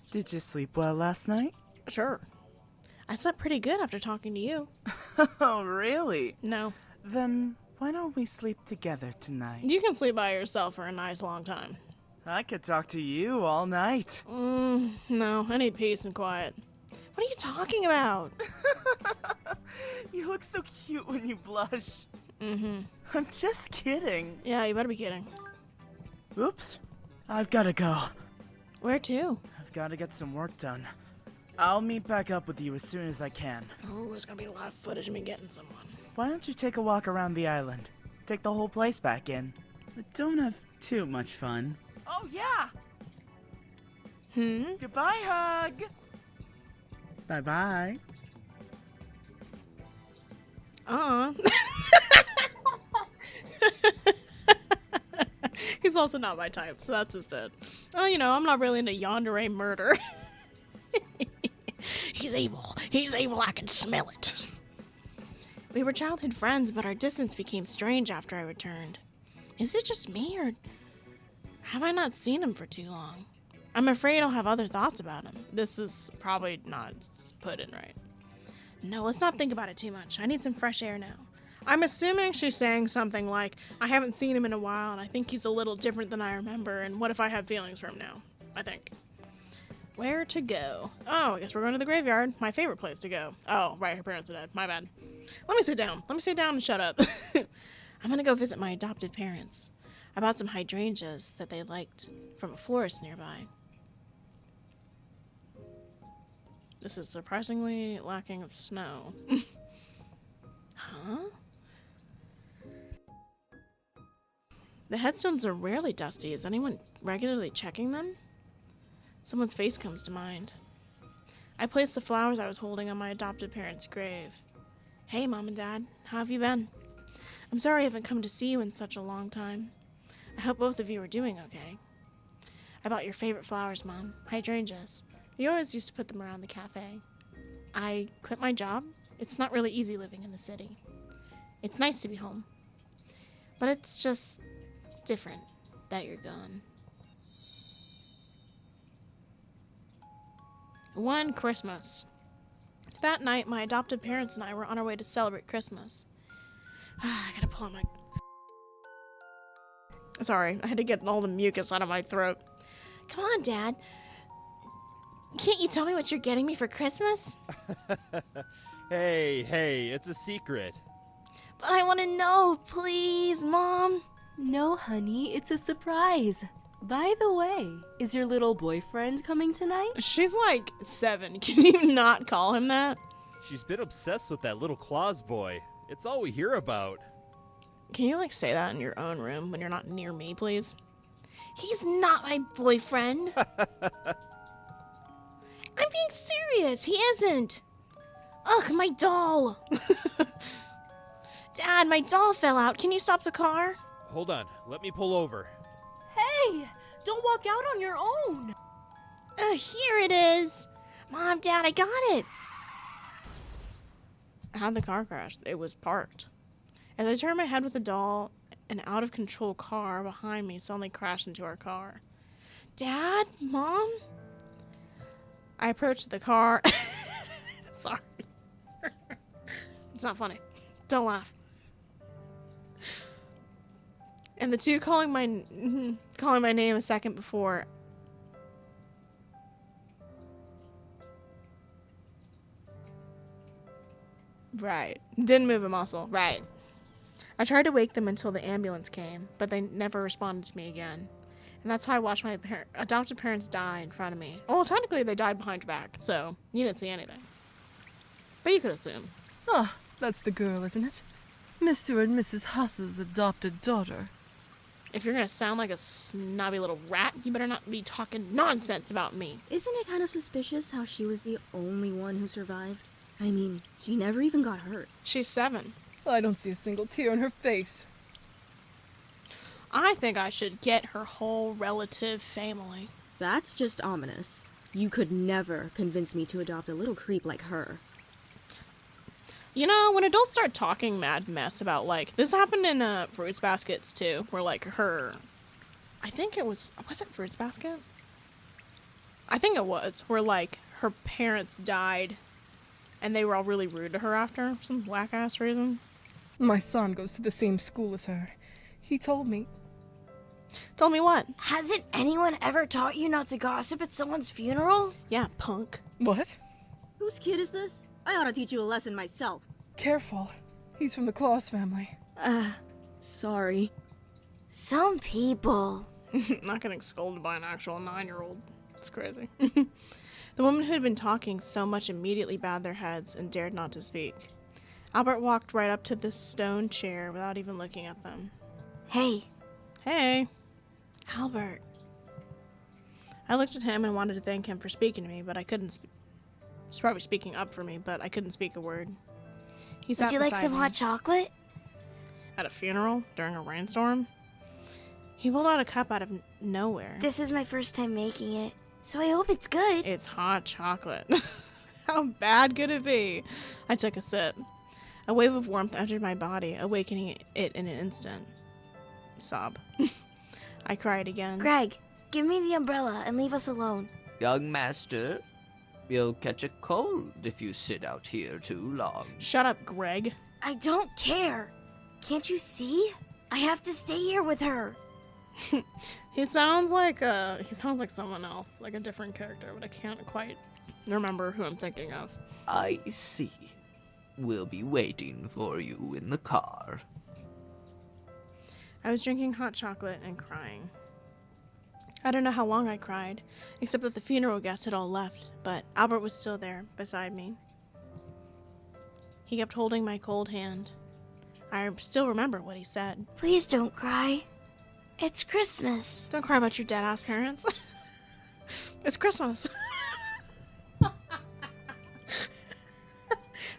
Did you sleep well last night? Sure. I slept pretty good after talking to you. Oh, really? No. Then why don't we sleep together tonight? You can sleep by yourself for a nice long time. I could talk to you all night. No, I need peace and quiet. What are you talking about? You look so cute when you blush. Mm-hmm. I'm just kidding. Yeah, you better be kidding. Oops. I've gotta go. Where to? I've gotta get some work done. I'll meet back up with you as soon as I can. Oh, there's gonna be a lot of footage of me getting someone. Why don't you take a walk around the island? Take the whole place back in. But don't have too much fun. Oh, yeah! Goodbye, hug! Bye-bye. He's also not my type, so that's just it. Oh, you know, I'm not really into yandere murder. He's evil. He's evil. I can smell it. We were childhood friends, but our distance became strange after I returned. Is it just me, or have I not seen him for too long? I'm afraid I'll have other thoughts about him. This is probably not put in right. No, let's not think about it too much. I need some fresh air now. I'm assuming she's saying something like, I haven't seen him in a while, and I think he's a little different than I remember, and what if I have feelings for him now? I think. Where to go? Oh, I guess we're going to the graveyard. My favorite place to go. Oh, right, her parents are dead. My bad. Let me sit down. Let me sit down and shut up. I'm gonna go visit my adopted parents. I bought some hydrangeas that they liked from a florist nearby. This is surprisingly lacking of snow. Huh? The headstones are rarely dusty. Is anyone regularly checking them? Someone's face comes to mind. I placed the flowers I was holding on my adopted parents' grave. Hey, Mom and Dad. How have you been? I'm sorry I haven't come to see you in such a long time. I hope both of you are doing okay. I bought your favorite flowers, Mom. Hydrangeas. You always used to put them around the cafe. I quit my job. It's not really easy living in the city. It's nice to be home. But it's just different that you're gone. One Christmas. That night, my adopted parents and I were on our way to celebrate Christmas. I gotta pull out my... Sorry, I had to get all the mucus out of my throat. Come on, Dad. Can't you tell me what you're getting me for Christmas? Hey, it's a secret. But I want to know, please, Mom. No, honey, it's a surprise. By the way, is your little boyfriend coming tonight? She's like 7. Can you not call him that? She's been obsessed with that little Claus boy. It's all we hear about. Can you like say that in your own room when you're not near me, please? He's not my boyfriend. I'm being serious. He isn't. Ugh, my doll. Dad, my doll fell out. Can you stop the car? Hold on, let me pull over. Hey, don't walk out on your own. Here it is. Mom, Dad, I got it. How'd the car crash? It was parked. As I turned my head with the doll, an out-of-control car behind me suddenly crashed into our car. Dad? Mom? I approached the car. Sorry. It's not funny. Don't laugh. And the two calling my name a second before. Right. Didn't move a muscle. Right. I tried to wake them until the ambulance came, but they never responded to me again. And that's how I watched my adopted parents die in front of me. Oh, technically they died behind your back, so you didn't see anything. But you could assume. Oh, that's the girl, isn't it? Mr. and Mrs. Huss's adopted daughter. If you're gonna sound like a snobby little rat, you better not be talking nonsense about me. Isn't it kind of suspicious how she was the only one who survived? I mean, she never even got hurt. She's 7. I don't see a single tear on her face. I think I should get her whole relative family. That's just ominous. You could never convince me to adopt a little creep like her. You know, when adults start talking mad mess about, like, this happened in Fruits Baskets too, where, like, I think it was it Fruits Basket? I think it was, where, like, her parents died and they were all really rude to her after for some whack-ass reason. My son goes to the same school as her. He told me. Told me what? Hasn't anyone ever taught you not to gossip at someone's funeral? Yeah, punk. What? Whose kid is this? I ought to teach you a lesson myself. Careful. He's from the Claus family. Sorry. Some people. Not getting scolded by an actual 9-year-old. It's crazy. The woman who had been talking so much immediately bowed their heads and dared not to speak. Albert walked right up to the stone chair without even looking at them. Hey. Hey. Albert. I looked at him and wanted to thank him for speaking to me, but I couldn't He's probably speaking up for me, but I couldn't speak a word. He sat Would you like beside some me. hot chocolate? At a funeral during a rainstorm? He pulled out a cup out of nowhere. This is my first time making it, so I hope it's good. It's hot chocolate. How bad could it be? I took a sip. A wave of warmth entered my body, awakening it in an instant. Sob. I cried again. Greg, give me the umbrella and leave us alone. Young master, you'll catch a cold if you sit out here too long. Shut up, Greg. I don't care. Can't you see? I have to stay here with her. He sounds like someone else, like a different character, but I can't quite remember who I'm thinking of. I see. We'll be waiting for you in the car. I was drinking hot chocolate and crying. I don't know how long I cried, except that the funeral guests had all left, but Albert was still there, beside me. He kept holding my cold hand. I still remember what he said. Please don't cry. It's Christmas. Don't cry about your dead-ass parents. It's Christmas.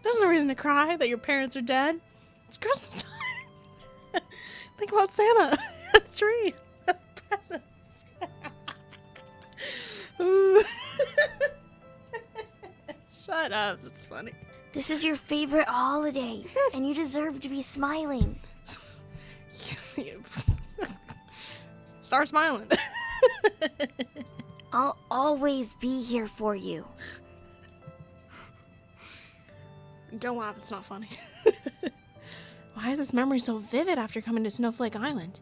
There's no reason to cry that your parents are dead. It's Christmas time. Think about Santa and a tree. Presents. Ooh. Shut up. That's funny. This is your favorite holiday, and you deserve to be smiling. Start smiling. I'll always be here for you. Don't laugh, it's not funny. Why is this memory so vivid after coming to Snowflake Island?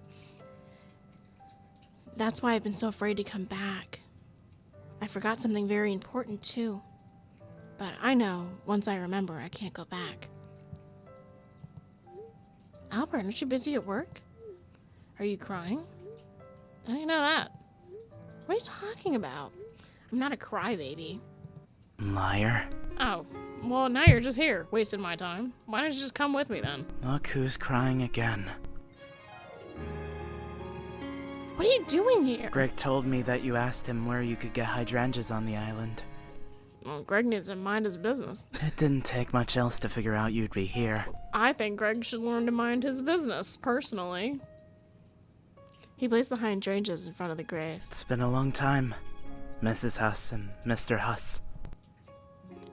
That's why I've been so afraid to come back. I forgot something very important too. But I know, once I remember, I can't go back. Albert, aren't you busy at work? Are you crying? I didn't know that. What are you talking about? I'm not a crybaby. Liar. Oh, well, now you're just here, wasting my time. Why don't you just come with me then? Look who's crying again. What are you doing here? Greg told me that you asked him where you could get hydrangeas on the island. Well, Greg needs to mind his business. It didn't take much else to figure out you'd be here. I think Greg should learn to mind his business, personally. He placed the hydrangeas in front of the grave. It's been a long time, Mrs. Huss and Mr. Huss.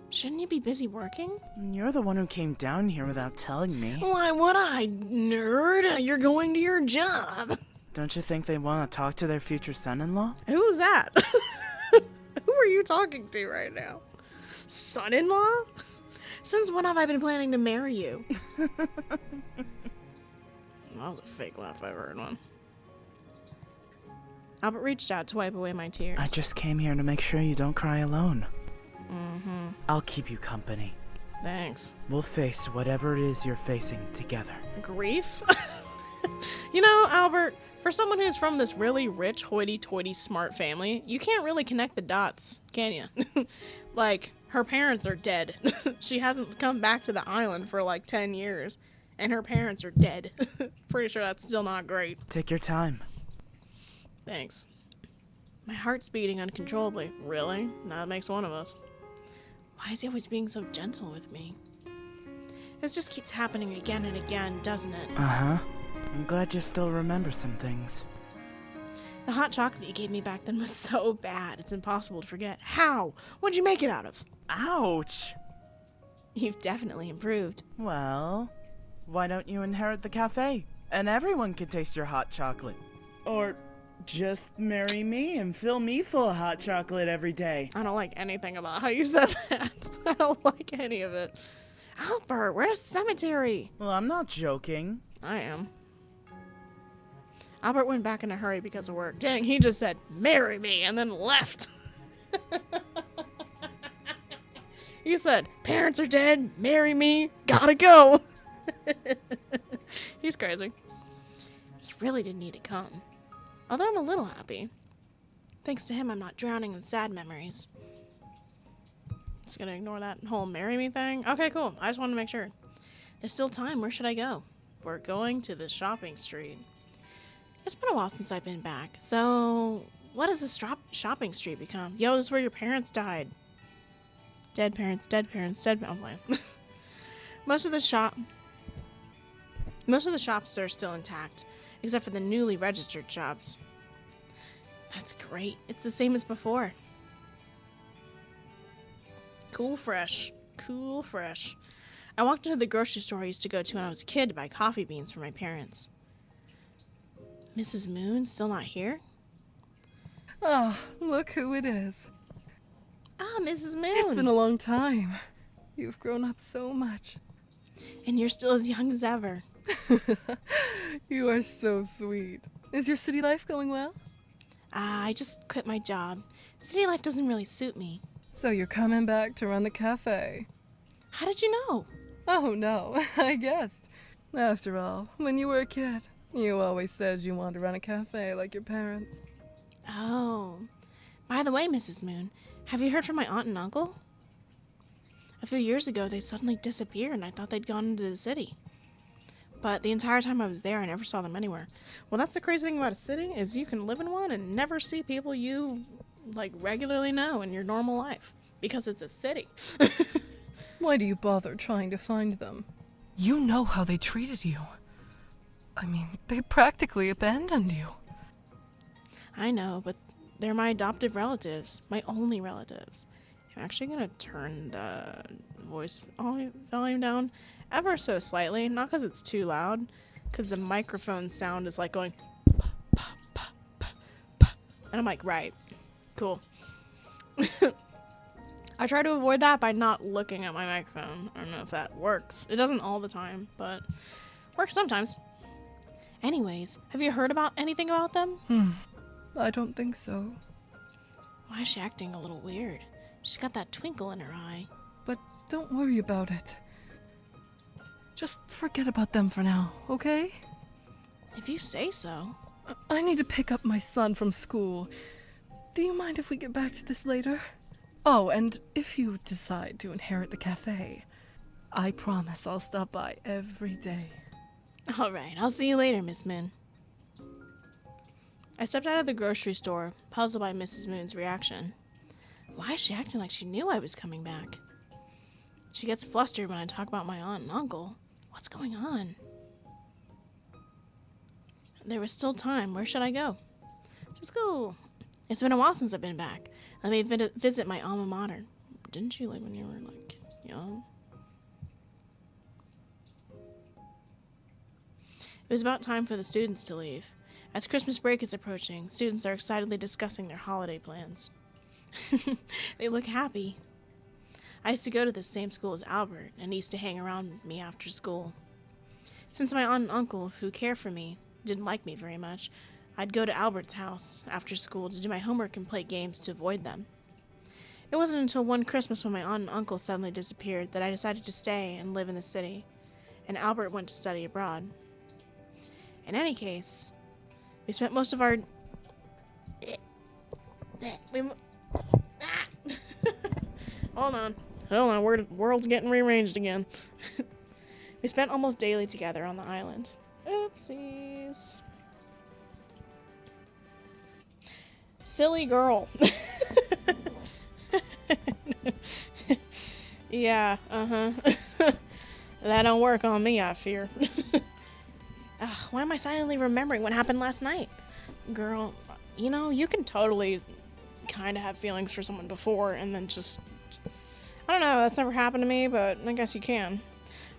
Shouldn't you be busy working? You're the one who came down here without telling me. Why would I, nerd? You're going to your job. Don't you think they want to talk to their future son-in-law? Who's that? Who are you talking to right now? Son-in-law? Since when have I been planning to marry you? That was a fake laugh, I've heard one. Albert reached out to wipe away my tears. I just came here to make sure you don't cry alone. Mm-hmm. I'll keep you company. Thanks. We'll face whatever it is you're facing together. Grief? You know, Albert, for someone who's from this really rich, hoity-toity, smart family, you can't really connect the dots, can you? Like, her parents are dead. She hasn't come back to the island for like 10 years. And her parents are dead. Pretty sure that's still not great. Take your time. Thanks. My heart's beating uncontrollably. Really? That makes one of us. Why is he always being so gentle with me? This just keeps happening again and again, doesn't it? Uh-huh. I'm glad you still remember some things. The hot chocolate you gave me back then was so bad, it's impossible to forget. How? What'd you make it out of? Ouch! You've definitely improved. Well, why don't you inherit the cafe? And everyone can taste your hot chocolate. Or just marry me and fill me full of hot chocolate every day. I don't like anything about how you said that. I don't like any of it. Albert, we're at a cemetery. Well, I'm not joking. I am. Albert went back in a hurry because of work. Dang, he just said, marry me, and then left. He said, parents are dead, marry me, gotta go. He's crazy. He really didn't need to come. Although I'm a little happy. Thanks to him, I'm not drowning in sad memories. Just gonna ignore that whole marry me thing. Okay, cool. I just wanted to make sure. There's still time. Where should I go? We're going to the shopping street. It's been a while since I've been back. So, what does the shopping street become? Yo, this is where your parents died. Dead parents, dead parents, dead... I'm playing. Most of the shops are still intact, except for the newly registered shops. That's great. It's the same as before. Cool fresh. Cool fresh. I walked into the grocery store I used to go to when I was a kid to buy coffee beans for my parents. Mrs. Moon still not here? Ah, look who it is. Ah, Mrs. Moon. It's been a long time. You've grown up so much. And you're still as young as ever. You are so sweet. Is your city life going well? I just quit my job. City life doesn't really suit me. So you're coming back to run the cafe. How did you know? Oh no, I guessed. After all, when you were a kid, you always said you wanted to run a cafe like your parents. Oh. By the way, Mrs. Moon, have you heard from my aunt and uncle? A few years ago, they suddenly disappeared and I thought they'd gone into the city. But the entire time I was there, I never saw them anywhere. Well, that's the crazy thing about a city, is you can live in one and never see people you, regularly know in your normal life. Because it's a city. Why do you bother trying to find them? You know how they treated you. I mean, they practically abandoned you. I know, but they're my adoptive relatives. My only relatives. I'm actually going to turn the voice volume down ever so slightly. Not because it's too loud, because the microphone sound is like going... Pa, pa, pa, pa, pa. And I'm like, right. Cool. I try to avoid that by not looking at my microphone. I don't know if that works. It doesn't all the time, but works sometimes. Anyways, have you heard about anything about them? I don't think so. Why is she acting a little weird? She's got that twinkle in her eye. But don't worry about it. Just forget about them for now, okay? If you say so. I need to pick up my son from school. Do you mind if we get back to this later? Oh, and if you decide to inherit the cafe, I promise I'll stop by every day. Alright, I'll see you later, Miss Moon. I stepped out of the grocery store, puzzled by Mrs. Moon's reaction. Why is she acting like she knew I was coming back? She gets flustered when I talk about my aunt and uncle. What's going on? There was still time. Where should I go? To school. It's been a while since I've been back. Let me visit my alma mater. Didn't you live when you were, young? It was about time for the students to leave. As Christmas break is approaching, students are excitedly discussing their holiday plans. They look happy. I used to go to the same school as Albert, and he used to hang around with me after school. Since my aunt and uncle, who care for me, didn't like me very much, I'd go to Albert's house after school to do my homework and play games to avoid them. It wasn't until one Christmas when my aunt and uncle suddenly disappeared that I decided to stay and live in the city, and Albert went to study abroad. In any case, we spent most of our... Hold on, world's getting rearranged again. We spent almost daily together on the island. Oopsies. Silly girl. Yeah, that don't work on me, I fear. Why am I silently remembering what happened last night? Girl, you know, you can totally kind of have feelings for someone before and then just... I don't know, that's never happened to me, but I guess you can.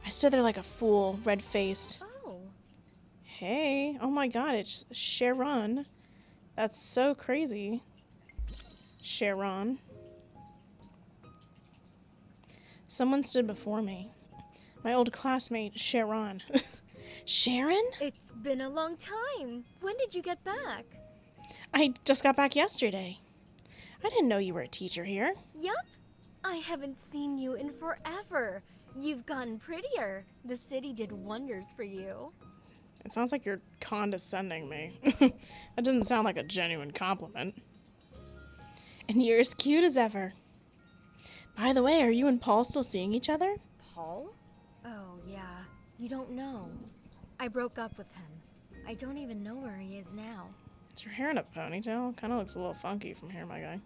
I stood there like a fool, red-faced. Oh. Hey, oh my god, it's Sharon. That's so crazy. Sharon. Someone stood before me. My old classmate, Sharon. Sharon? It's been a long time. When did you get back? I just got back yesterday. I didn't know you were a teacher here. Yup. I haven't seen you in forever. You've gotten prettier. The city did wonders for you. It sounds like you're condescending me. That doesn't sound like a genuine compliment. And you're as cute as ever. By the way, are you and Paul still seeing each other? Paul? Oh, yeah. You don't know. I broke up with him. I don't even know where he is now. Is your hair in a ponytail? Kind of looks a little funky from here, my guy.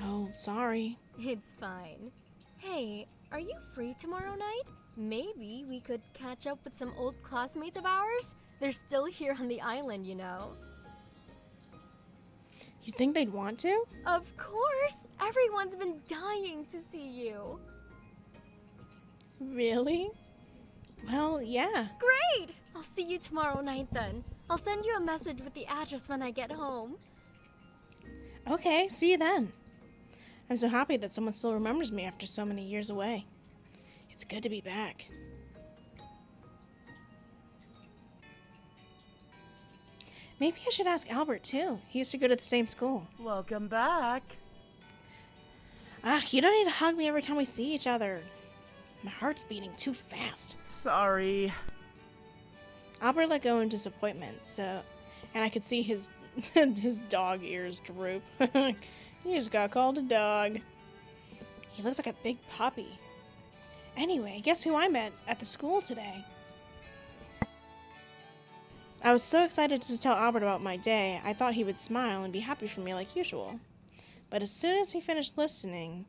Oh, sorry. It's fine. Hey, are you free tomorrow night? Maybe we could catch up with some old classmates of ours? They're still here on the island, you know. You think they'd want to? Of course! Everyone's been dying to see you. Really? Well, yeah. Great! I'll see you tomorrow night then. I'll send you a message with the address when I get home. Okay, see you then. I'm so happy that someone still remembers me after so many years away. It's good to be back. Maybe I should ask Albert too. He used to go to the same school. Welcome back. You don't need to hug me every time we see each other. My heart's beating too fast. Sorry. Albert let go in disappointment, and I could see his his dog ears droop. He just got called a dog. He looks like a big puppy. Anyway, guess who I met at the school today? I was so excited to tell Albert about my day, I thought he would smile and be happy for me like usual. But as soon as he finished listening,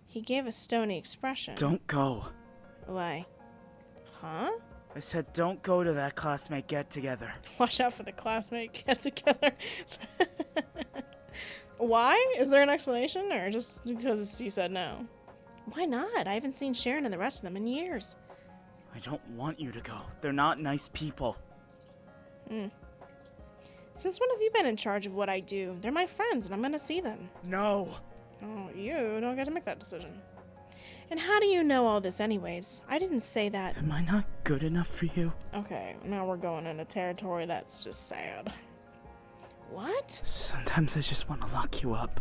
he gave a stony expression. Don't go. Why? Huh? I said don't go to that classmate get-together. Watch out for the classmate get-together. Why? Is there an explanation, or just because you said no? Why not? I haven't seen Sharon and the rest of them in years. I don't want you to go. They're not nice people. Since when have you been in charge of what I do? They're my friends, and I'm gonna see them. No. Oh, you don't get to make that decision. And how do you know all this anyways? I didn't say that. Am I not good enough for you? Okay, now we're going into territory that's just sad. What? Sometimes I just want to lock you up.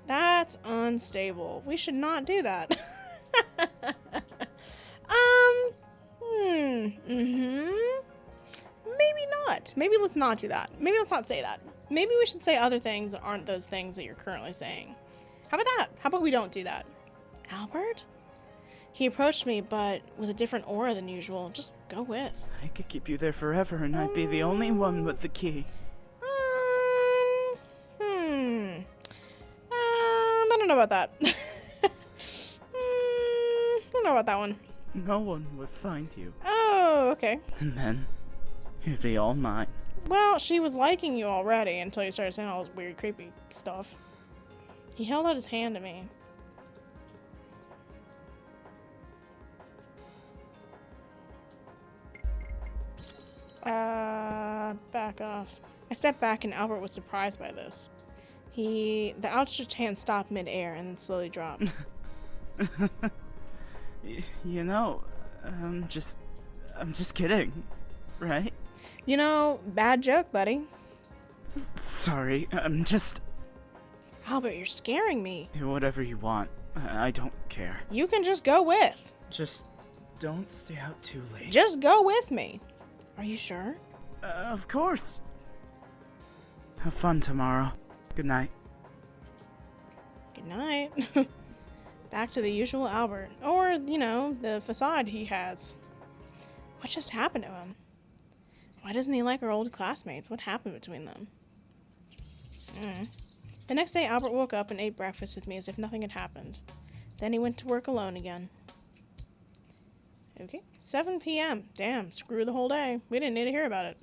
That's unstable. We should not do that. Maybe not. Maybe let's not do that. Maybe let's not say that. Maybe we should say other things that aren't those things that you're currently saying. How about that? How about we don't do that? Albert? He approached me, but with a different aura than usual. Just go with. I could keep you there forever, and I'd be the only one with the key. I don't know about that. I don't know about that one. No one would find you. Oh, okay. And then, you'd be all mine. Well, she was liking you already until you started saying all this weird, creepy stuff. He held out his hand to me. Back off. I stepped back and Albert was surprised by this. The outstretched hand stopped mid-air and then slowly dropped. You know, I'm just kidding, right? You know, bad joke, buddy. Sorry, I'm just... Albert, you're scaring me. Do whatever you want. I don't care. You can just go with. Just don't stay out too late. Just go with me. Are you sure? Of course. Have fun tomorrow. Good night. Good night. Back to the usual Albert. Or, you know, the facade he has. What just happened to him? Why doesn't he like our old classmates? What happened between them? The next day, Albert woke up and ate breakfast with me as if nothing had happened. Then he went to work alone again. Okay, 7 p.m. Damn, screw the whole day. We didn't need to hear about it.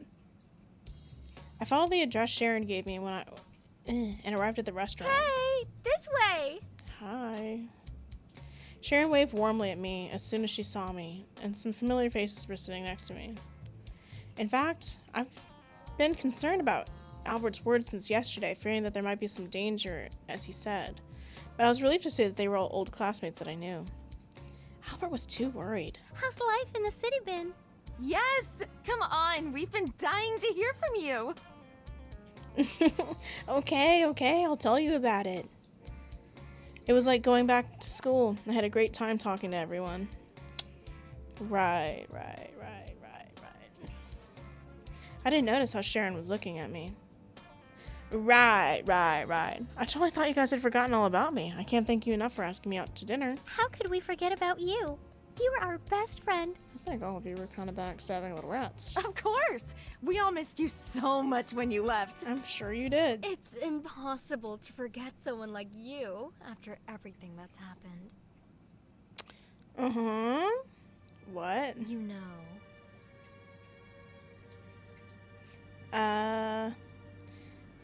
I followed the address Sharon gave me when and arrived at the restaurant. Hey, this way! Hi. Sharon waved warmly at me as soon as she saw me, and some familiar faces were sitting next to me. In fact, I've been concerned about Albert's words since yesterday, fearing that there might be some danger, as he said. But I was relieved to see that they were all old classmates that I knew. Albert was too worried. How's life in the city been? Yes! Come on, we've been dying to hear from you. Okay, I'll tell you about it. It was like going back to school. I had a great time talking to everyone. Right. I didn't notice how Sharon was looking at me. Right. I totally thought you guys had forgotten all about me. I can't thank you enough for asking me out to dinner. How could we forget about you? You were our best friend. I think all of you were kind of backstabbing little rats. Of course! We all missed you so much when you left. I'm sure you did. It's impossible to forget someone like you after everything that's happened. Uh-huh. What? You know.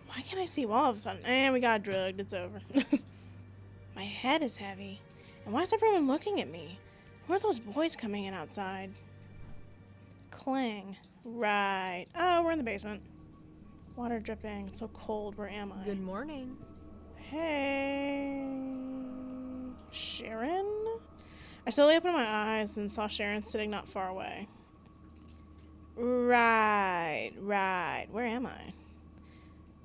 Why can't I see you all of a sudden? We got drugged. It's over. My head is heavy. And why is everyone looking at me? Who are those boys coming in outside? Clang. Right. Oh, we're in the basement. Water dripping. It's so cold. Where am I? Good morning. Hey. Sharon? I slowly opened my eyes and saw Sharon sitting not far away. Right. Where am I?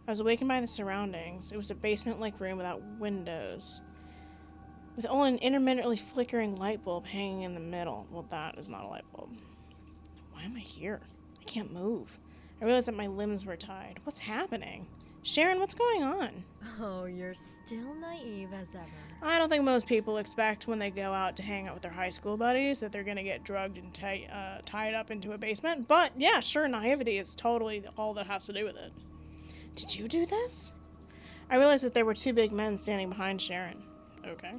I was awakened by the surroundings. It was a basement-like room without windows, with only an intermittently flickering light bulb hanging in the middle. Well, that is not a light bulb. Why am I here? I can't move. I realized that my limbs were tied. What's happening? Sharon, what's going on? Oh, you're still naive as ever. I don't think most people expect when they go out to hang out with their high school buddies that they're going to get drugged and tied up into a basement. But yeah, sure, naivety is totally all that has to do with it. Did you do this? I realized that there were two big men standing behind Sharon. Okay.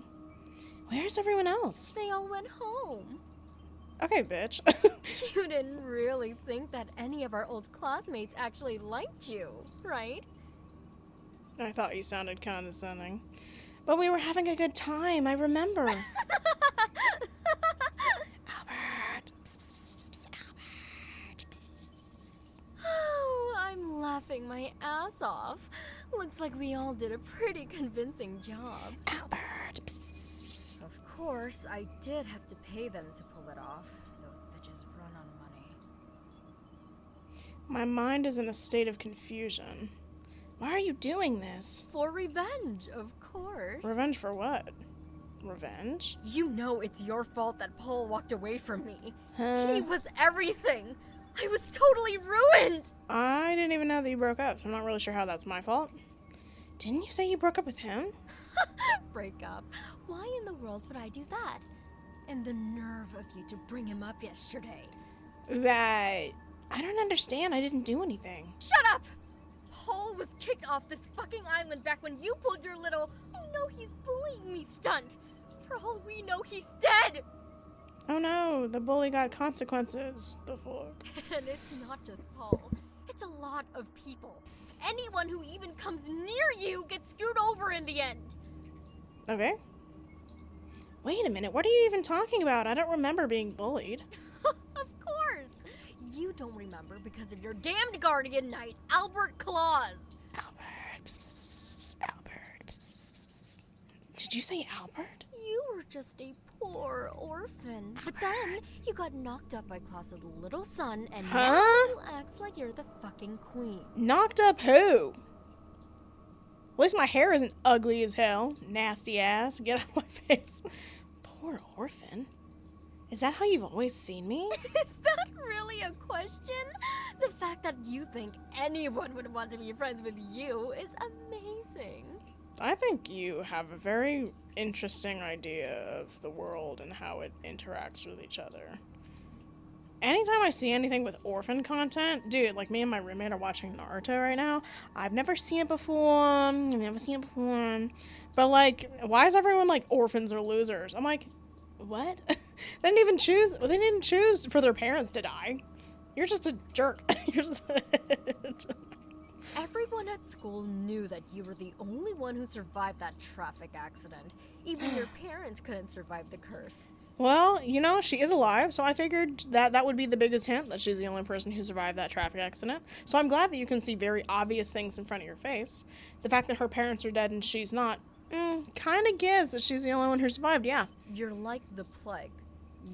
Where's everyone else? They all went home. Okay, bitch. You didn't really think that any of our old classmates actually liked you, right? I thought you sounded condescending. But we were having a good time, I remember. Albert. Albert. Oh, I'm laughing my ass off. Looks like we all did a pretty convincing job. Albert. Of course, I did have to pay them to pull it off. Those bitches run on money. My mind is in a state of confusion. Why are you doing this? For revenge, of course. Revenge for what? Revenge? You know it's your fault that Paul walked away from me. Huh? He was everything. I was totally ruined. I didn't even know that you broke up, so I'm not really sure how that's my fault. Didn't you say you broke up with him? Break up? Why in the world would I do that? And the nerve of you to bring him up yesterday. Right. I don't understand. I didn't do anything. Shut up! Paul was kicked off this fucking island back when you pulled your little, oh no, he's bullying me stunt. For all we know, he's dead! Oh no, the bully got consequences. The fuck? And it's not just Paul. It's a lot of people. Anyone who even comes near you gets screwed over in the end. Okay. Wait a minute, what are you even talking about? I don't remember being bullied. Of course! You don't remember because of your damned guardian knight, Albert Claus. Albert. Did you say Albert? You were just a poor orphan. But then you got knocked up by Claus's little son, and now you act like you're the fucking queen. Knocked up who? At least my hair isn't ugly as hell. Nasty ass. Get out of my face. Poor orphan. Is that how you've always seen me? Is that really a question? The fact that you think anyone would want to be friends with you is amazing. I think you have a very interesting idea of the world and how it interacts with each other. Anytime I see anything with orphan content, dude, like me and my roommate are watching Naruto right now. I've never seen it before. But like, why is everyone like orphans or losers? I'm like, what? They didn't choose for their parents to die. You're just a jerk. You're just Everyone at school knew that you were the only one who survived that traffic accident. Even your parents couldn't survive the curse. Well, you know, she is alive, so I figured that would be the biggest hint that she's the only person who survived that traffic accident. So I'm glad that you can see very obvious things in front of your face. The fact that her parents are dead and she's not, kind of gives that she's the only one who survived, yeah. You're like the plague.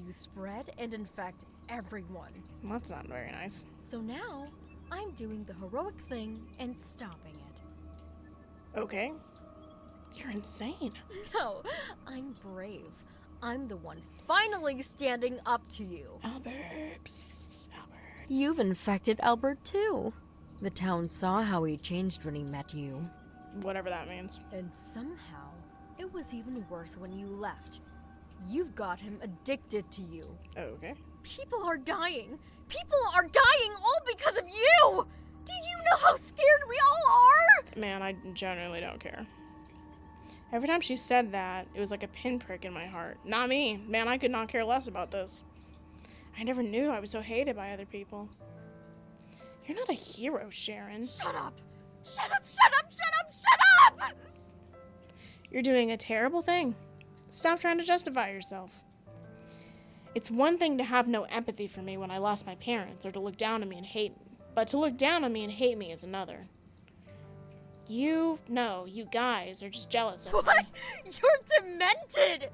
You spread and infect everyone. Well, that's not very nice. So now, I'm doing the heroic thing and stopping it. Okay. You're insane. No, I'm brave. I'm the one finally standing up to you. Albert. You've infected Albert too. The town saw how he changed when he met you. Whatever that means. And somehow, it was even worse when you left. You've got him addicted to you. Okay. People are dying. People are dying all because of you! Do you know how scared we all are? Man, I genuinely don't care. Every time she said that, it was like a pinprick in my heart. Not me. Man, I could not care less about this. I never knew I was so hated by other people. You're not a hero, Sharon. Shut up! Shut up, shut up, shut up, shut up! You're doing a terrible thing. Stop trying to justify yourself. It's one thing to have no empathy for me when I lost my parents, or to look down on me and hate me. But to look down on me and hate me is another. You guys are just jealous of me. What? You're demented!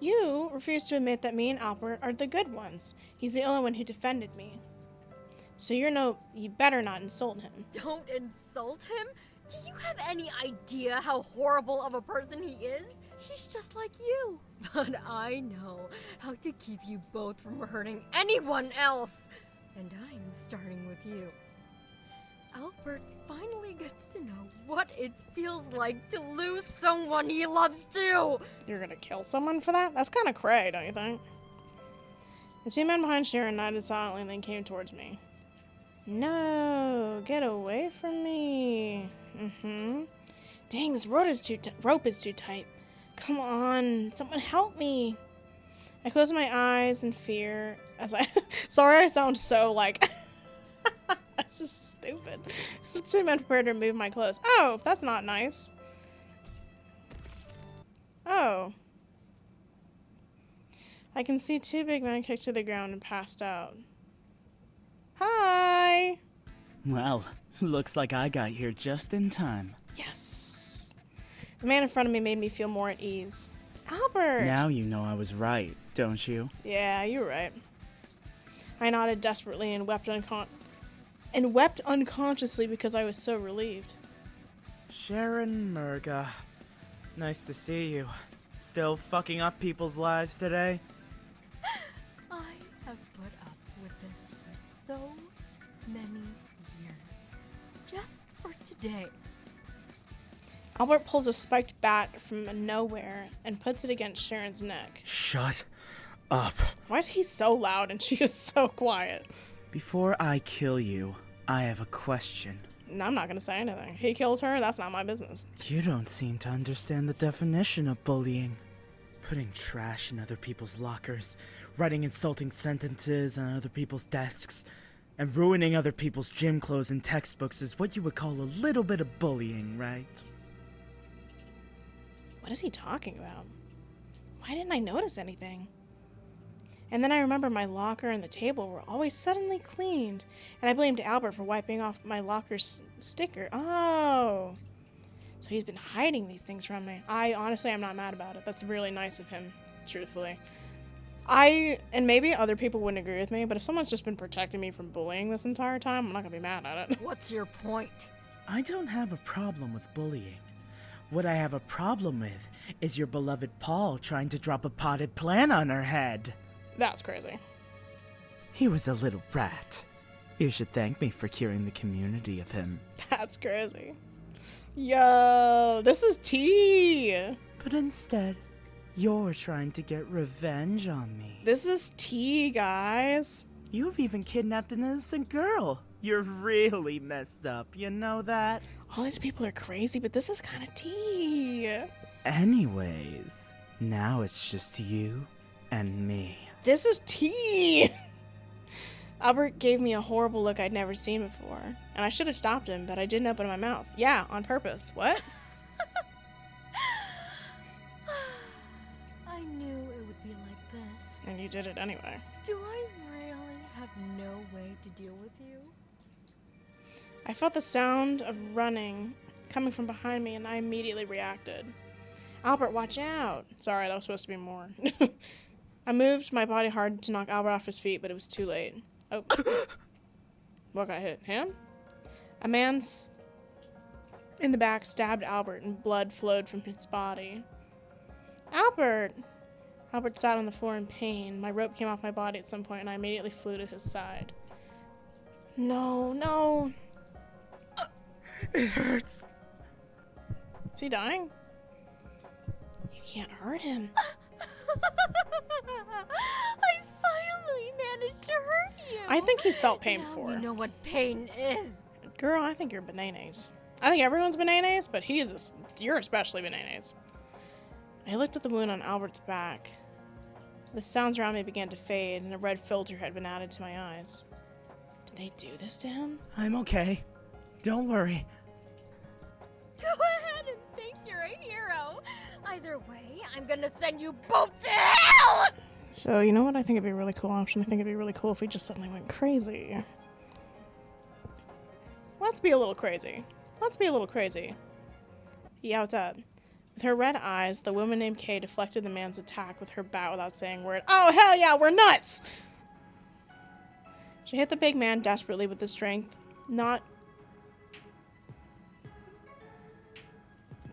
You refuse to admit that me and Albert are the good ones. He's the only one who defended me. So you better not insult him. Don't insult him? Do you have any idea how horrible of a person he is? He's just like you. But I know how to keep you both from hurting anyone else. And I'm starting with you. Albert finally gets to know what it feels like to lose someone he loves too. You're gonna kill someone for that? That's kind of cray, don't you think? The two men behind Sharon nodded silently and then came towards me. No, get away from me. Dang, this rope is too tight. Come on, someone help me. I closed my eyes in fear as I... Sorry, I sound so like... That's just stupid. The two men prepared to remove my clothes. Oh, that's not nice. Oh. I can see two big men kicked to the ground and passed out. Hi! Well, looks like I got here just in time. Yes. The man in front of me made me feel more at ease. Albert! Now you know I was right, don't you? Yeah, you were right. I nodded desperately and wept unconsciously because I was so relieved. Sharon Murga. Nice to see you. Still fucking up people's lives today? I have put up with this for so many years. Just for today. Albert pulls a spiked bat from nowhere and puts it against Sharon's neck. Shut up. Why is he so loud and she is so quiet? Before I kill you, I have a question. No, I'm not gonna say anything. He kills her, that's not my business. You don't seem to understand the definition of bullying. Putting trash in other people's lockers, writing insulting sentences on other people's desks, and ruining other people's gym clothes and textbooks is what you would call a little bit of bullying, right? What is he talking about? Why didn't I notice anything? And then I remember my locker and the table were always suddenly cleaned, and I blamed Albert for wiping off my locker's sticker. Oh! So he's been hiding these things from me. Honestly, I'm not mad about it. That's really nice of him, truthfully. And maybe other people wouldn't agree with me, but if someone's just been protecting me from bullying this entire time, I'm not gonna be mad at it. What's your point? I don't have a problem with bullying. What I have a problem with is your beloved Paul trying to drop a potted plant on her head. That's crazy. He was a little rat. You should thank me for curing the community of him. That's crazy. Yo, this is tea. But instead, you're trying to get revenge on me. This is tea, guys. You've even kidnapped an innocent girl. You're really messed up, you know that? All these people are crazy, but this is kind of tea. Anyways, now it's just you and me. This is tea. Albert gave me a horrible look I'd never seen before, and I should have stopped him, but I didn't open my mouth. Yeah, on purpose. What? I knew it would be like this. And you did it anyway. Do I really have no way to deal with you? I felt the sound of running coming from behind me, and I immediately reacted. Albert, watch out. Sorry, that was supposed to be more. I moved my body hard to knock Albert off his feet, but it was too late. Oh. What got hit? Him? A man in the back stabbed Albert, and blood flowed from his body. Albert! Albert sat on the floor in pain. My rope came off my body at some point, and I immediately flew to his side. No, no. It hurts. Is he dying? You can't hurt him. I finally managed to hurt you. I think he's felt pain now before. You know what pain is. Girl, I think you're bananas. I think everyone's bananas, but you're especially bananas. I looked at the wound on Albert's back. The sounds around me began to fade, and a red filter had been added to my eyes. Did they do this to him? I'm okay. Don't worry. Go ahead and think you're a hero. Either way, I'm gonna send you both to hell! So, you know what? I think it'd be a really cool option. I think it'd be really cool if we just suddenly went crazy. Let's be a little crazy. Let's be a little crazy. He yelled up. With her red eyes, the woman named Kay deflected the man's attack with her bat without saying a word. Oh, hell yeah, we're nuts! She hit the big man desperately with the strength.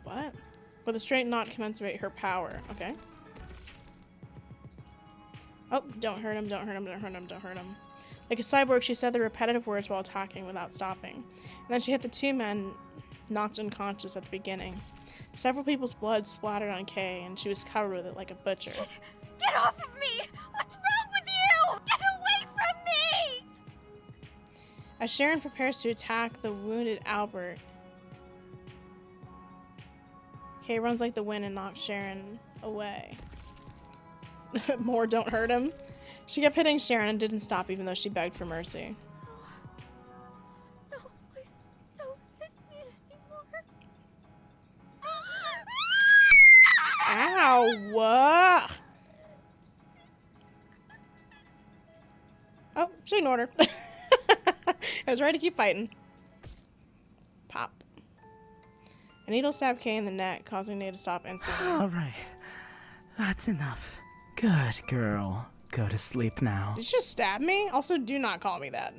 What? With a strength not commensurate her power. Okay. Oh, don't hurt him, don't hurt him, don't hurt him, don't hurt him. Like a cyborg, she said the repetitive words while attacking without stopping. And then she hit the two men knocked unconscious at the beginning. Several people's blood splattered on Kay, and she was covered with it like a butcher. Shit. Get off of me! What's wrong with you? Get away from me! As Sharon prepares to attack the wounded Albert, Kay runs like the wind and knocks Sharon away. More don't hurt him. She kept hitting Sharon and didn't stop even though she begged for mercy. No, please don't hit me anymore. Ow! Oh, she ignored her. I was ready to keep fighting. Pop. A needle stabbed Kay in the neck, causing Nate to stop instantly. All right. That's enough. Good girl. Go to sleep now. Did you just stab me? Also, do not call me that.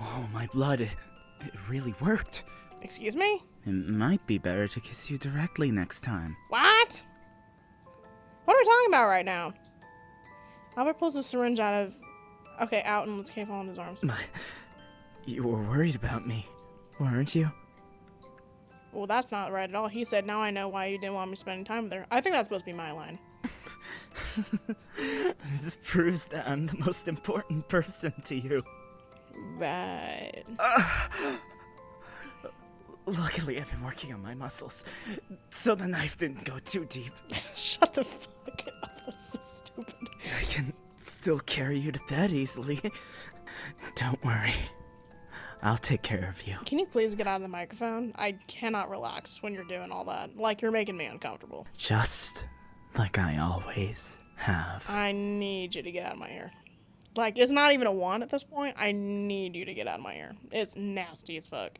Oh, my blood. It really worked. Excuse me? It might be better to kiss you directly next time. What? What are we talking about right now? Albert pulls a syringe out and lets Kay fall in his arms. You were worried about me, weren't you? Well, that's not right at all. He said, now I know why you didn't want me spending time with her. I think that's supposed to be my line. This proves that I'm the most important person to you. Right. Luckily, I've been working on my muscles, so the knife didn't go too deep. Shut the fuck up. That's so stupid. I can still carry you to bed easily. Don't worry. I'll take care of you. Can you please get out of the microphone? I cannot relax when you're doing all that. Like, you're making me uncomfortable. Just like I always have. I need you to get out of my ear. Like, it's not even a want at this point. I need you to get out of my ear. It's nasty as fuck.